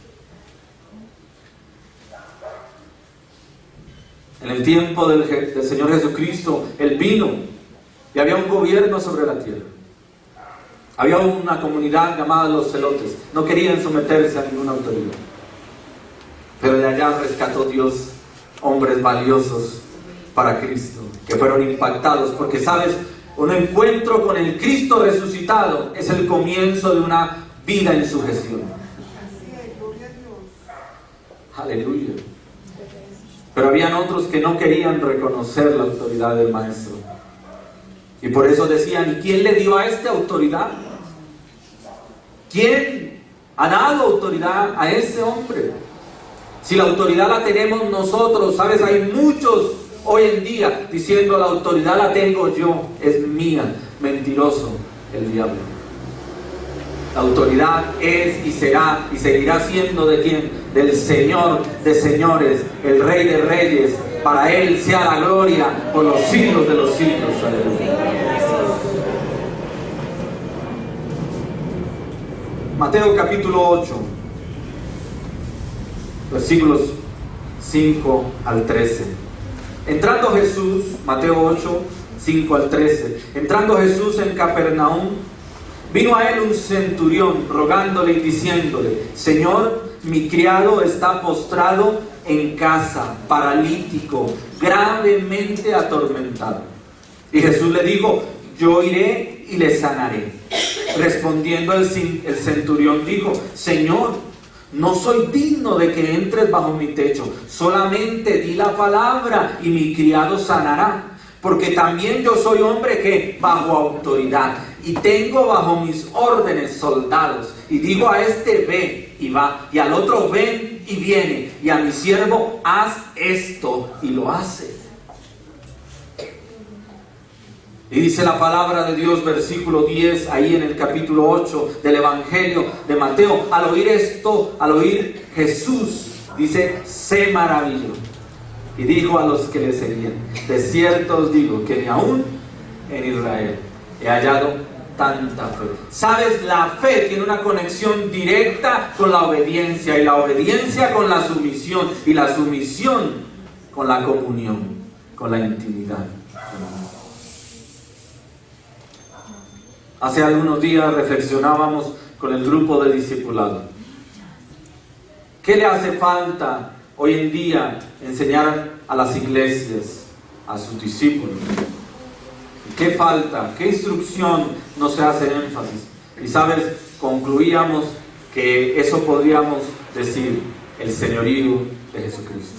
En el tiempo del Señor Jesucristo, Él vino y había un gobierno sobre la tierra. Había una comunidad llamada los celotes. No querían someterse a ninguna autoridad. Pero de allá rescató Dios hombres valiosos para Cristo, que fueron impactados. Porque, ¿sabes? Un encuentro con el Cristo resucitado es el comienzo de una vida en sujeción. Aleluya. Pero habían otros que no querían reconocer la autoridad del Maestro. Y por eso decían, ¿y quién le dio a este autoridad? ¿Quién ha dado autoridad a ese hombre? Si la autoridad la tenemos nosotros, ¿sabes? Hay muchos hoy en día diciendo, la autoridad la tengo yo, es mía. Mentiroso el diablo. La autoridad es y será y seguirá siendo ¿de quién? Del Señor de señores, el Rey de reyes. Para Él sea la gloria por los siglos de los siglos. Aleluya. Mateo capítulo 8, versículos 5 al 13. Entrando Jesús, Mateo 8, 5 al 13. Entrando Jesús en Capernaum, vino a él un centurión rogándole y diciéndole, Señor, mi criado está postrado en casa, paralítico, gravemente atormentado. Y Jesús le dijo, yo iré y le sanaré. Respondiendo el centurión dijo, Señor, no soy digno de que entres bajo mi techo, solamente di la palabra y mi criado sanará. Porque también yo soy hombre que bajo autoridad y tengo bajo mis órdenes soldados. Y digo a este ve y va, y al otro ven y viene, y a mi siervo haz esto y lo hace. Y dice la palabra de Dios, versículo 10, ahí en el capítulo 8 del Evangelio de Mateo. Al oír esto, al oír Jesús, dice, se maravilló. Y dijo a los que le seguían, de cierto os digo que ni aún en Israel he hallado tanta fe. ¿Sabes? La fe tiene una conexión directa con la obediencia, y la obediencia con la sumisión, y la sumisión con la comunión, con la intimidad. Hace algunos días reflexionábamos con el grupo de discipulado. ¿Qué le hace falta hoy en día enseñar a las iglesias, a sus discípulos? ¿Qué falta? ¿Qué instrucción no se hace énfasis? Y sabes, concluíamos que eso podríamos decir, el señorío de Jesucristo.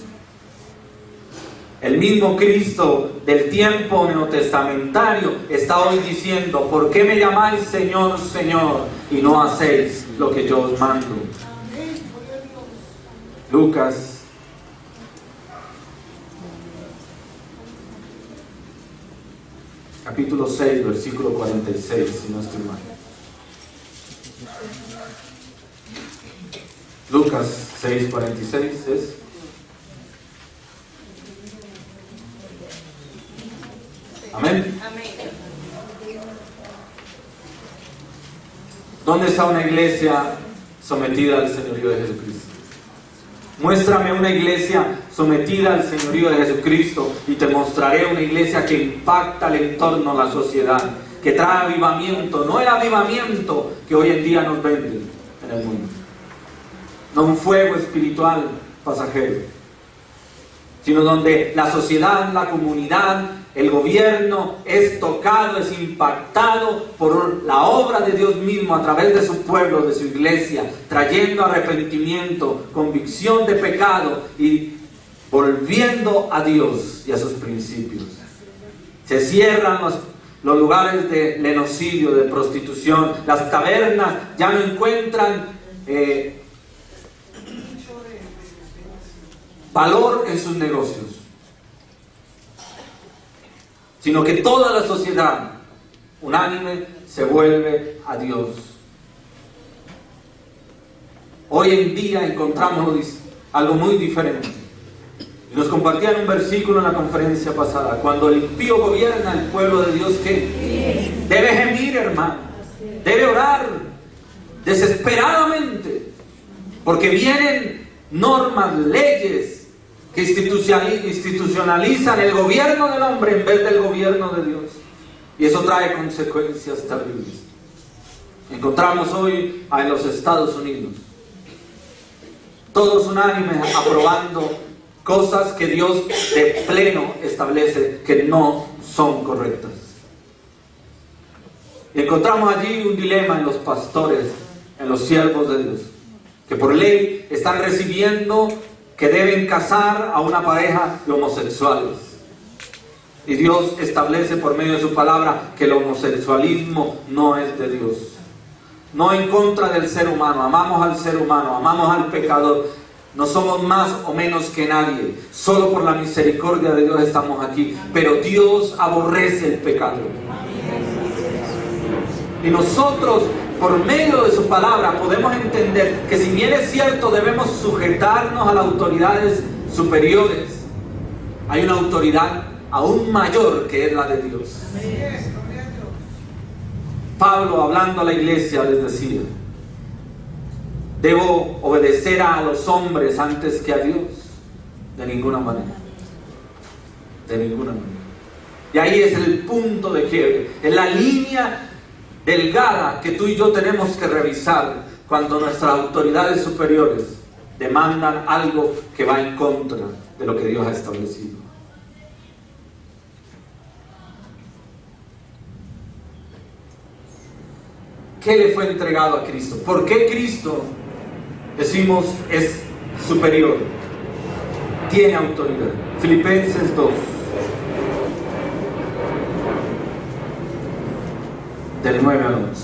El mismo Cristo del tiempo neotestamentario está hoy diciendo, ¿por qué me llamáis Señor, Señor, y no hacéis lo que yo os mando? Lucas capítulo 6, versículo 46, si no estoy mal. Lucas 6, 46 es. Amén. ¿Dónde está una iglesia sometida al señorío de Jesucristo? Muéstrame una iglesia sometida al señorío de Jesucristo y te mostraré una iglesia que impacta el entorno, la sociedad, que trae avivamiento, no el avivamiento que hoy en día nos venden en el mundo, no un fuego espiritual pasajero, sino donde la sociedad, la comunidad, el gobierno es tocado, es impactado por la obra de Dios mismo a través de su pueblo, de su iglesia, trayendo arrepentimiento, convicción de pecado y volviendo a Dios y a sus principios. Se cierran los lugares de lenocidio, de prostitución, las tabernas ya no encuentran valor en sus negocios, sino que toda la sociedad unánime se vuelve a Dios. Hoy en día encontramos algo muy diferente. Y nos compartían un versículo en la conferencia pasada: cuando el impío gobierna, el pueblo de Dios, ¿qué? Debe gemir, hermano, debe orar desesperadamente, porque vienen normas, leyes que institucionalizan el gobierno del hombre en vez del gobierno de Dios, y eso trae consecuencias terribles. Encontramos hoy en los Estados Unidos todos unánimes aprobando cosas que Dios de pleno establece que no son correctas. Y encontramos allí un dilema en los pastores, en los siervos de Dios, que por ley están recibiendo que deben casar a una pareja de homosexuales. Y Dios establece por medio de su palabra que el homosexualismo no es de Dios. No en contra del ser humano, amamos al ser humano, amamos al pecador. No somos más o menos que nadie. Solo por la misericordia de Dios estamos aquí. Pero Dios aborrece el pecado. Y nosotros, por medio de su palabra, podemos entender que si bien es cierto debemos sujetarnos a las autoridades superiores, hay una autoridad aún mayor que es la de Dios. Pablo, hablando a la iglesia, les decía: ¿debo obedecer a los hombres antes que a Dios? De ninguna manera. De ninguna manera. Y ahí es el punto de quiebre, es la línea delgada que tú y yo tenemos que revisar cuando nuestras autoridades superiores demandan algo que va en contra de lo que Dios ha establecido. ¿Qué le fue entregado a Cristo? ¿Por qué Cristo, decimos, es superior? Tiene autoridad. Filipenses 2, del 9 al 11.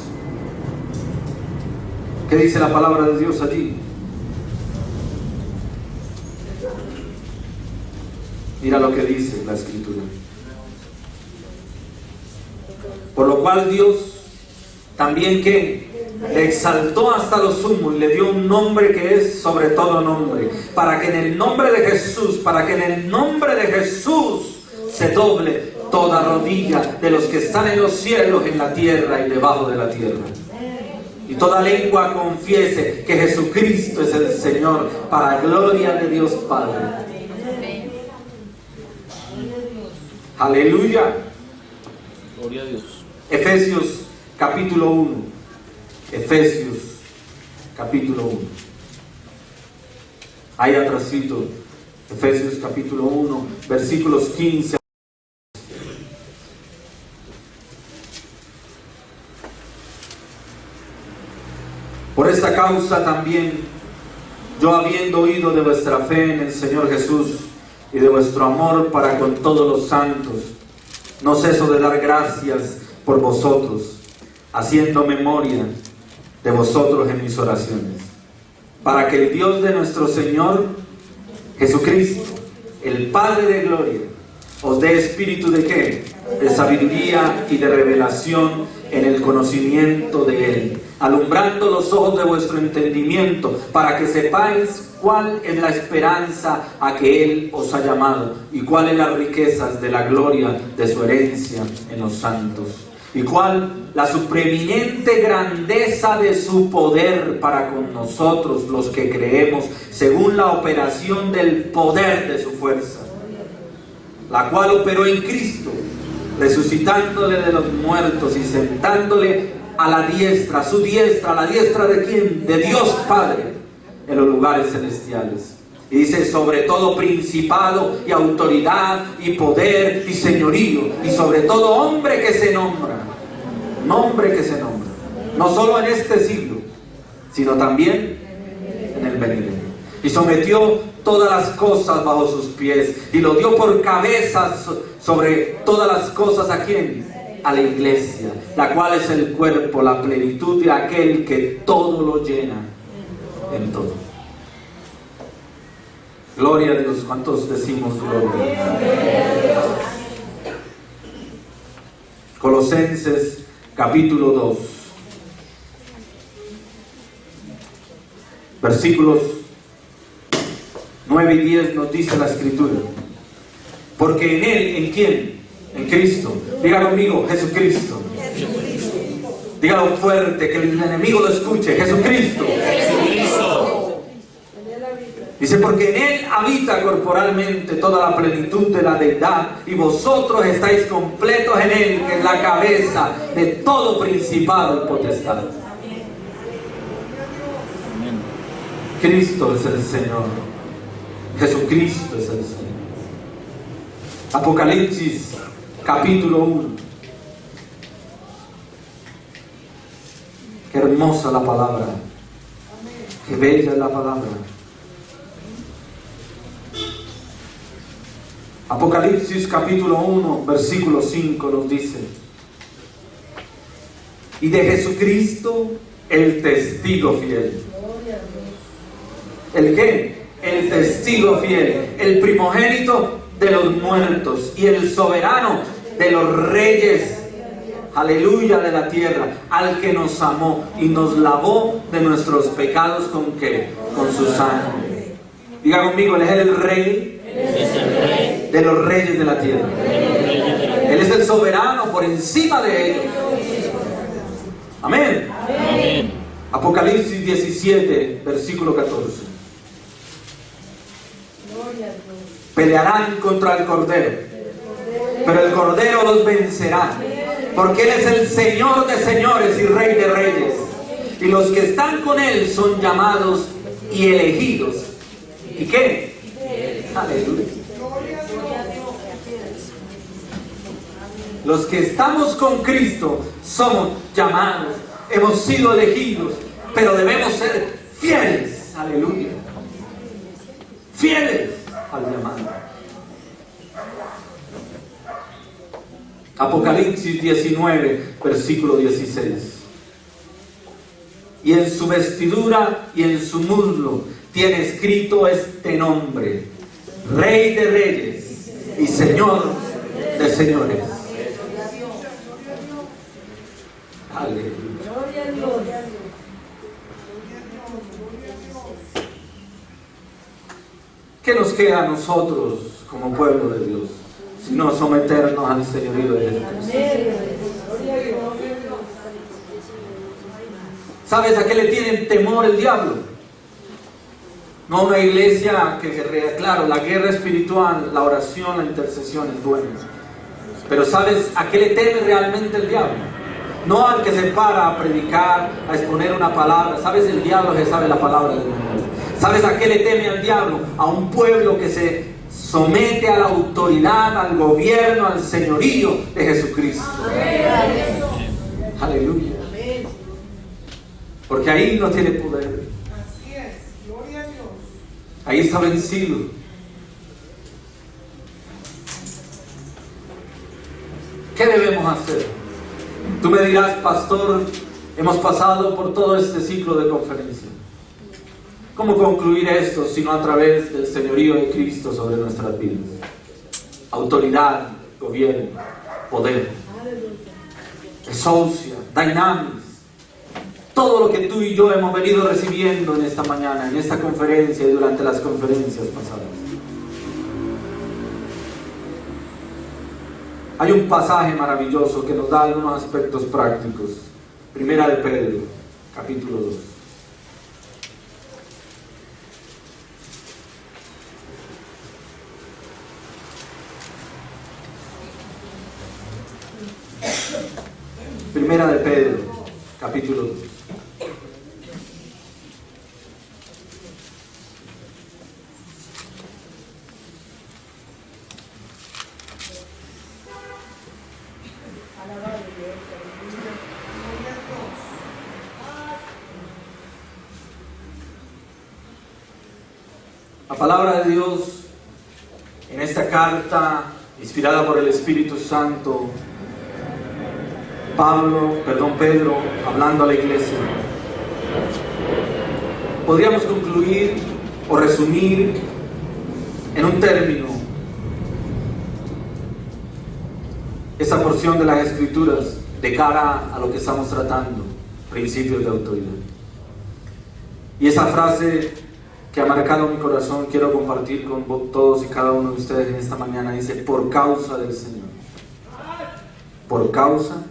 ¿Qué dice la palabra de Dios allí? Mira lo que dice la Escritura. Por lo cual Dios también que le exaltó hasta lo sumo y le dio un nombre que es sobre todo nombre, para que en el nombre de Jesús, se doble toda rodilla de los que están en los cielos, en la tierra y debajo de la tierra, y toda lengua confiese que Jesucristo es el Señor, para gloria de Dios Padre. Aleluya. Gloria a Dios. Efesios capítulo 1. Efesios capítulo 1. Ahí atrásito. Efesios capítulo 1, versículos 15. Por esta causa también, yo habiendo oído de vuestra fe en el Señor Jesús y de vuestro amor para con todos los santos, no ceso de dar gracias por vosotros, haciendo memoria de vosotros en mis oraciones, para que el Dios de nuestro Señor Jesucristo, el Padre de gloria, os dé espíritu de ¿qué? de sabiduría y de revelación en el conocimiento de Él, alumbrando los ojos de vuestro entendimiento, para que sepáis cuál es la esperanza a que Él os ha llamado, y cuáles las riquezas de la gloria de su herencia en los santos, y cuál la supreeminente grandeza de su poder para con nosotros los que creemos, según la operación del poder de su fuerza, la cual operó en Cristo, resucitándole de los muertos y sentándole a la diestra, a la diestra ¿de quién? De Dios Padre, en los lugares celestiales. Y dice, sobre todo principado y autoridad y poder y señorío, y sobre todo hombre que se nombra, no solo en este siglo, sino también en el venidero. Y sometió todas las cosas bajo sus pies, y lo dio por cabezas sobre todas las cosas. ¿A quién? A la iglesia, la cual es el cuerpo, la plenitud de aquel que todo lo llena en todo. Gloria a Dios. ¿Cuántos decimos gloria? Colosenses capítulo 2, versículos 9 y 10 nos dice la Escritura. Porque en Él, ¿en quién? En Cristo. Diga conmigo, Jesucristo. Dígalo fuerte, que el enemigo lo escuche. Jesucristo. Dice, porque en Él habita corporalmente toda la plenitud de la deidad, y vosotros estáis completos en Él, que es la cabeza de todo principado y potestad. Cristo es el Señor. Jesucristo es el Señor. Apocalipsis capítulo 1. Qué hermosa la palabra. Qué bella es la palabra. Apocalipsis capítulo 1, versículo 5 nos dice: y de Jesucristo el testigo fiel. ¿El qué? El testigo fiel, el primogénito de los muertos y el soberano de los reyes, aleluya, de la tierra, al que nos amó y nos lavó de nuestros pecados. ¿Con qué? Con su sangre. Diga conmigo, Él es el rey de los reyes de la tierra. Él es el soberano por encima de ellos. Amén. Amén. Apocalipsis 17, versículo 14. Pelearán contra el Cordero, pero el Cordero los vencerá, porque Él es el Señor de señores y Rey de reyes, y los que están con Él son llamados y elegidos. ¿Y qué? Aleluya. Los que estamos con Cristo somos llamados, hemos sido elegidos, pero debemos ser fieles. Aleluya. Fieles al llamado. Apocalipsis 19, versículo 16. Y en su vestidura y en su muslo tiene escrito este nombre: Rey de Reyes y Señor de Señores. Aleluya. ¿Qué nos queda a nosotros como pueblo de Dios, sino someternos al señorío de Jesucristo? ¿Sabes a qué le tienen temor el diablo? No una iglesia que guerrea. Claro, la guerra espiritual, la oración, la intercesión es buena. Pero ¿sabes a qué le teme realmente el diablo? No al que se para a predicar, a exponer una palabra. ¿Sabes? El diablo que sabe la palabra del mundo. ¿Sabes a qué le teme al diablo? A un pueblo que se somete a la autoridad, al gobierno, al señorío de Jesucristo. Amén. Aleluya. Porque ahí no tiene poder. Así es. Gloria a Dios. Ahí está vencido. ¿Qué debemos hacer? Tú me dirás, pastor, hemos pasado por todo este ciclo de conferencia. ¿Cómo concluir esto sino a través del señorío de Cristo sobre nuestras vidas? Autoridad, gobierno, poder, exousia, dynamis, todo lo que tú y yo hemos venido recibiendo en esta mañana, en esta conferencia y durante las conferencias pasadas. Hay un pasaje maravilloso que nos da algunos aspectos prácticos. Primera de Pedro, capítulo 2. Primera de Pedro, capítulo 2. La palabra de Dios en esta carta, inspirada por el Espíritu Santo, Pedro, hablando a la iglesia. Podríamos concluir o resumir en un término esta porción de las Escrituras de cara a lo que estamos tratando, principios de autoridad. Y esa frase que ha marcado mi corazón quiero compartir con todos y cada uno de ustedes en esta mañana. Dice: por causa del Señor. Por causa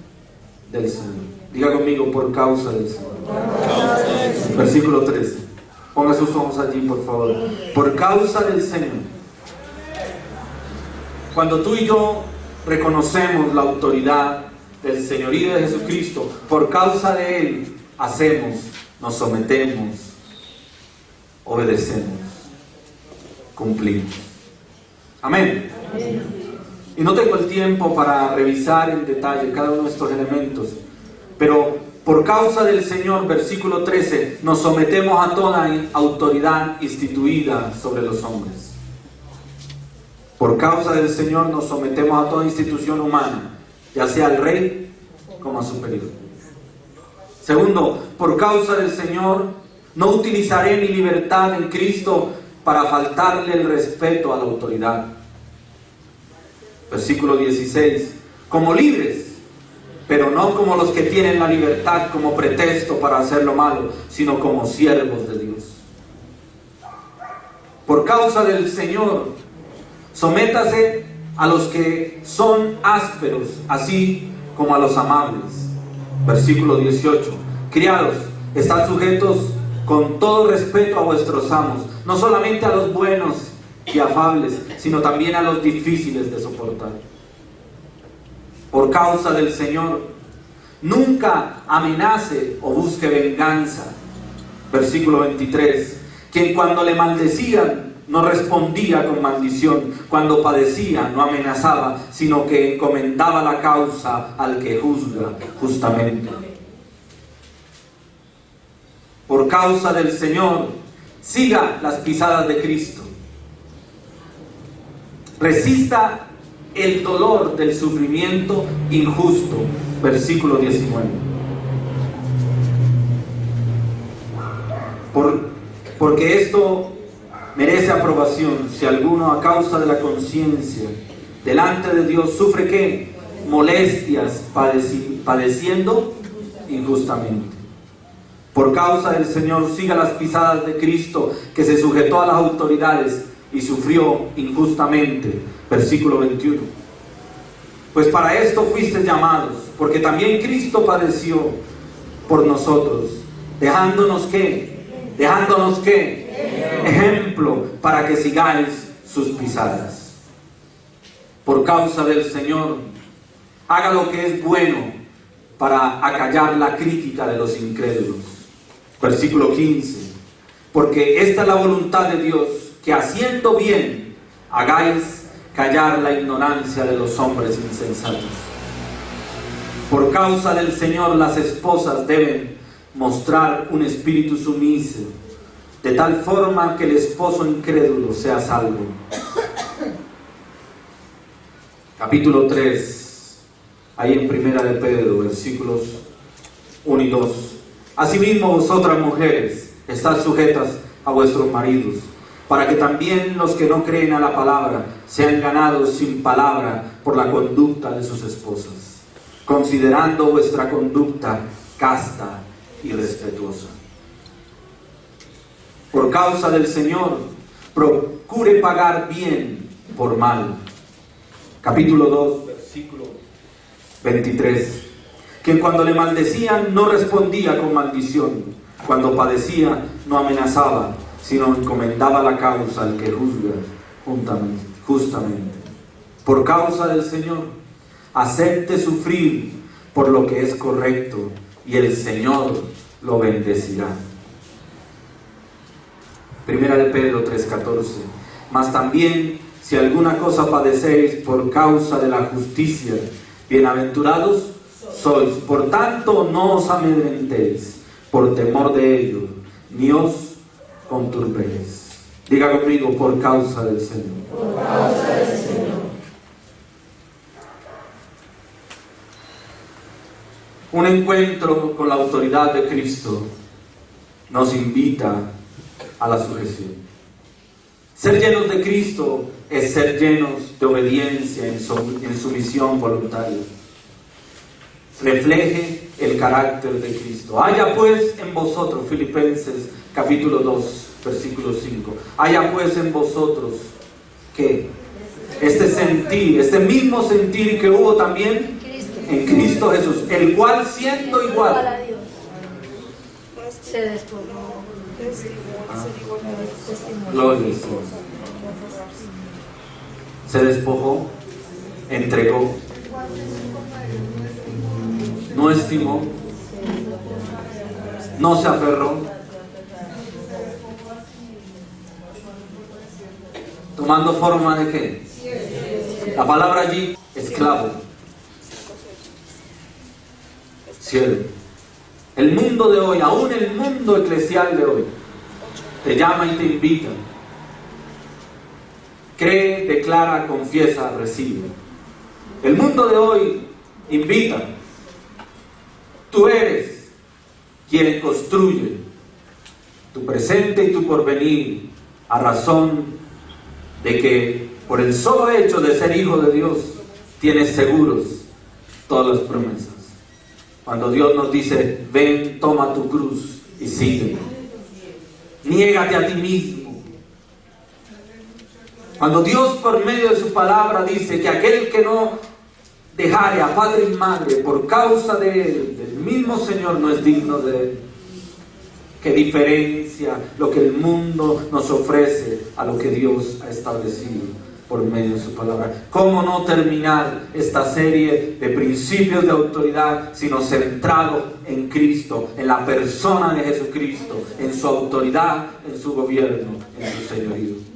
del Señor. Diga conmigo: por causa del Señor. Versículo 13. Ponga sus ojos allí, por favor. Por causa del Señor. Cuando tú y yo reconocemos la autoridad del señorío de Jesucristo, por causa de Él hacemos, nos sometemos, obedecemos, cumplimos. Amén. Y no tengo el tiempo para revisar en detalle cada uno de estos elementos, pero por causa del Señor, versículo 13, nos sometemos a toda autoridad instituida sobre los hombres. Por causa del Señor nos sometemos a toda institución humana, ya sea al rey como a superior. Segundo, por causa del Señor no utilizaré mi libertad en Cristo para faltarle el respeto a la autoridad. Versículo 16. Como libres, pero no como los que tienen la libertad como pretexto para hacer lo malo, sino como siervos de Dios. Por causa del Señor, sométase a los que son ásperos, así como a los amables. Versículo 18. Criados, estad sujetos con todo respeto a vuestros amos, no solamente a los buenos y afables, sino también a los difíciles de soportar. Por causa del Señor, nunca amenace o busque venganza. Versículo 23. Quien cuando le maldecían no respondía con maldición, cuando padecía no amenazaba, sino que encomendaba la causa al que juzga justamente. Por causa del Señor, siga las pisadas de Cristo. Resista el dolor del sufrimiento injusto. Versículo 19. Porque esto merece aprobación si alguno a causa de la conciencia delante de Dios sufre ¿qué? Molestias padeciendo injustamente. Por causa del Señor siga las pisadas de Cristo, que se sujetó a las autoridades y sufrió injustamente. Versículo 21. Pues para esto fuisteis llamados, porque también Cristo padeció por nosotros, dejándonos ¿qué? Ejemplo para que sigáis sus pisadas. Por causa del Señor, haga lo que es bueno para acallar la crítica de los incrédulos. Versículo 15. Porque esta es la voluntad de Dios, que haciendo bien hagáis callar la ignorancia de los hombres insensatos. Por causa del Señor, las esposas deben mostrar un espíritu sumiso, de tal forma que el esposo incrédulo sea salvo. Capítulo 3, ahí en Primera de Pedro, versículos 1 y 2. Asimismo vosotras mujeres, estad sujetas a vuestros maridos, para que también los que no creen a la palabra sean ganados sin palabra por la conducta de sus esposas, considerando vuestra conducta casta y respetuosa. Por causa del Señor, procure pagar bien por mal. Capítulo 2, versículo 23. Que cuando le maldecían no respondía con maldición, cuando padecía no amenazaba, sino encomendaba la causa al que juzga justamente. Por causa del Señor, acepte sufrir por lo que es correcto, y el Señor lo bendecirá. Primera de Pedro 3:14. Mas también, si alguna cosa padecéis por causa de la justicia, bienaventurados sois. Por tanto, no os amedrentéis por temor de ellos, ni os conturbéis. Diga conmigo, por causa del Señor. Por causa del Señor. Un encuentro con la autoridad de Cristo nos invita a la sujeción. Ser llenos de Cristo es ser llenos de obediencia en sumisión voluntaria. Refleje el carácter de Cristo. Haya pues en vosotros, Filipenses capítulo 2, versículo 5. Haya pues en vosotros, ¿qué? Este sentir, este mismo sentir que hubo también en Cristo Jesús, el cual siendo igual a Dios, se despojó. Gloria al Señor. Se despojó, entregó, no estimó, no se aferró, tomando forma de ¿qué? La palabra allí, esclavo, siervo. El mundo de hoy, aún el mundo eclesial de hoy, te llama y te invita. Cree, declara, confiesa, recibe. El mundo de hoy invita. Tú eres quien construye tu presente y tu porvenir a razón de que por el solo hecho de ser hijo de Dios tienes seguros todas las promesas. Cuando Dios nos dice, ven, toma tu cruz y sígueme. Niégate a ti mismo. Cuando Dios por medio de su palabra dice que aquel que no dejare a padre y madre por causa de él, del mismo Señor, no es digno de él. ¿Qué diferencia lo que el mundo nos ofrece a lo que Dios ha establecido por medio de su palabra? ¿Cómo no terminar esta serie de principios de autoridad sino centrado en Cristo, en la persona de Jesucristo, en su autoridad, en su gobierno, en su señorío?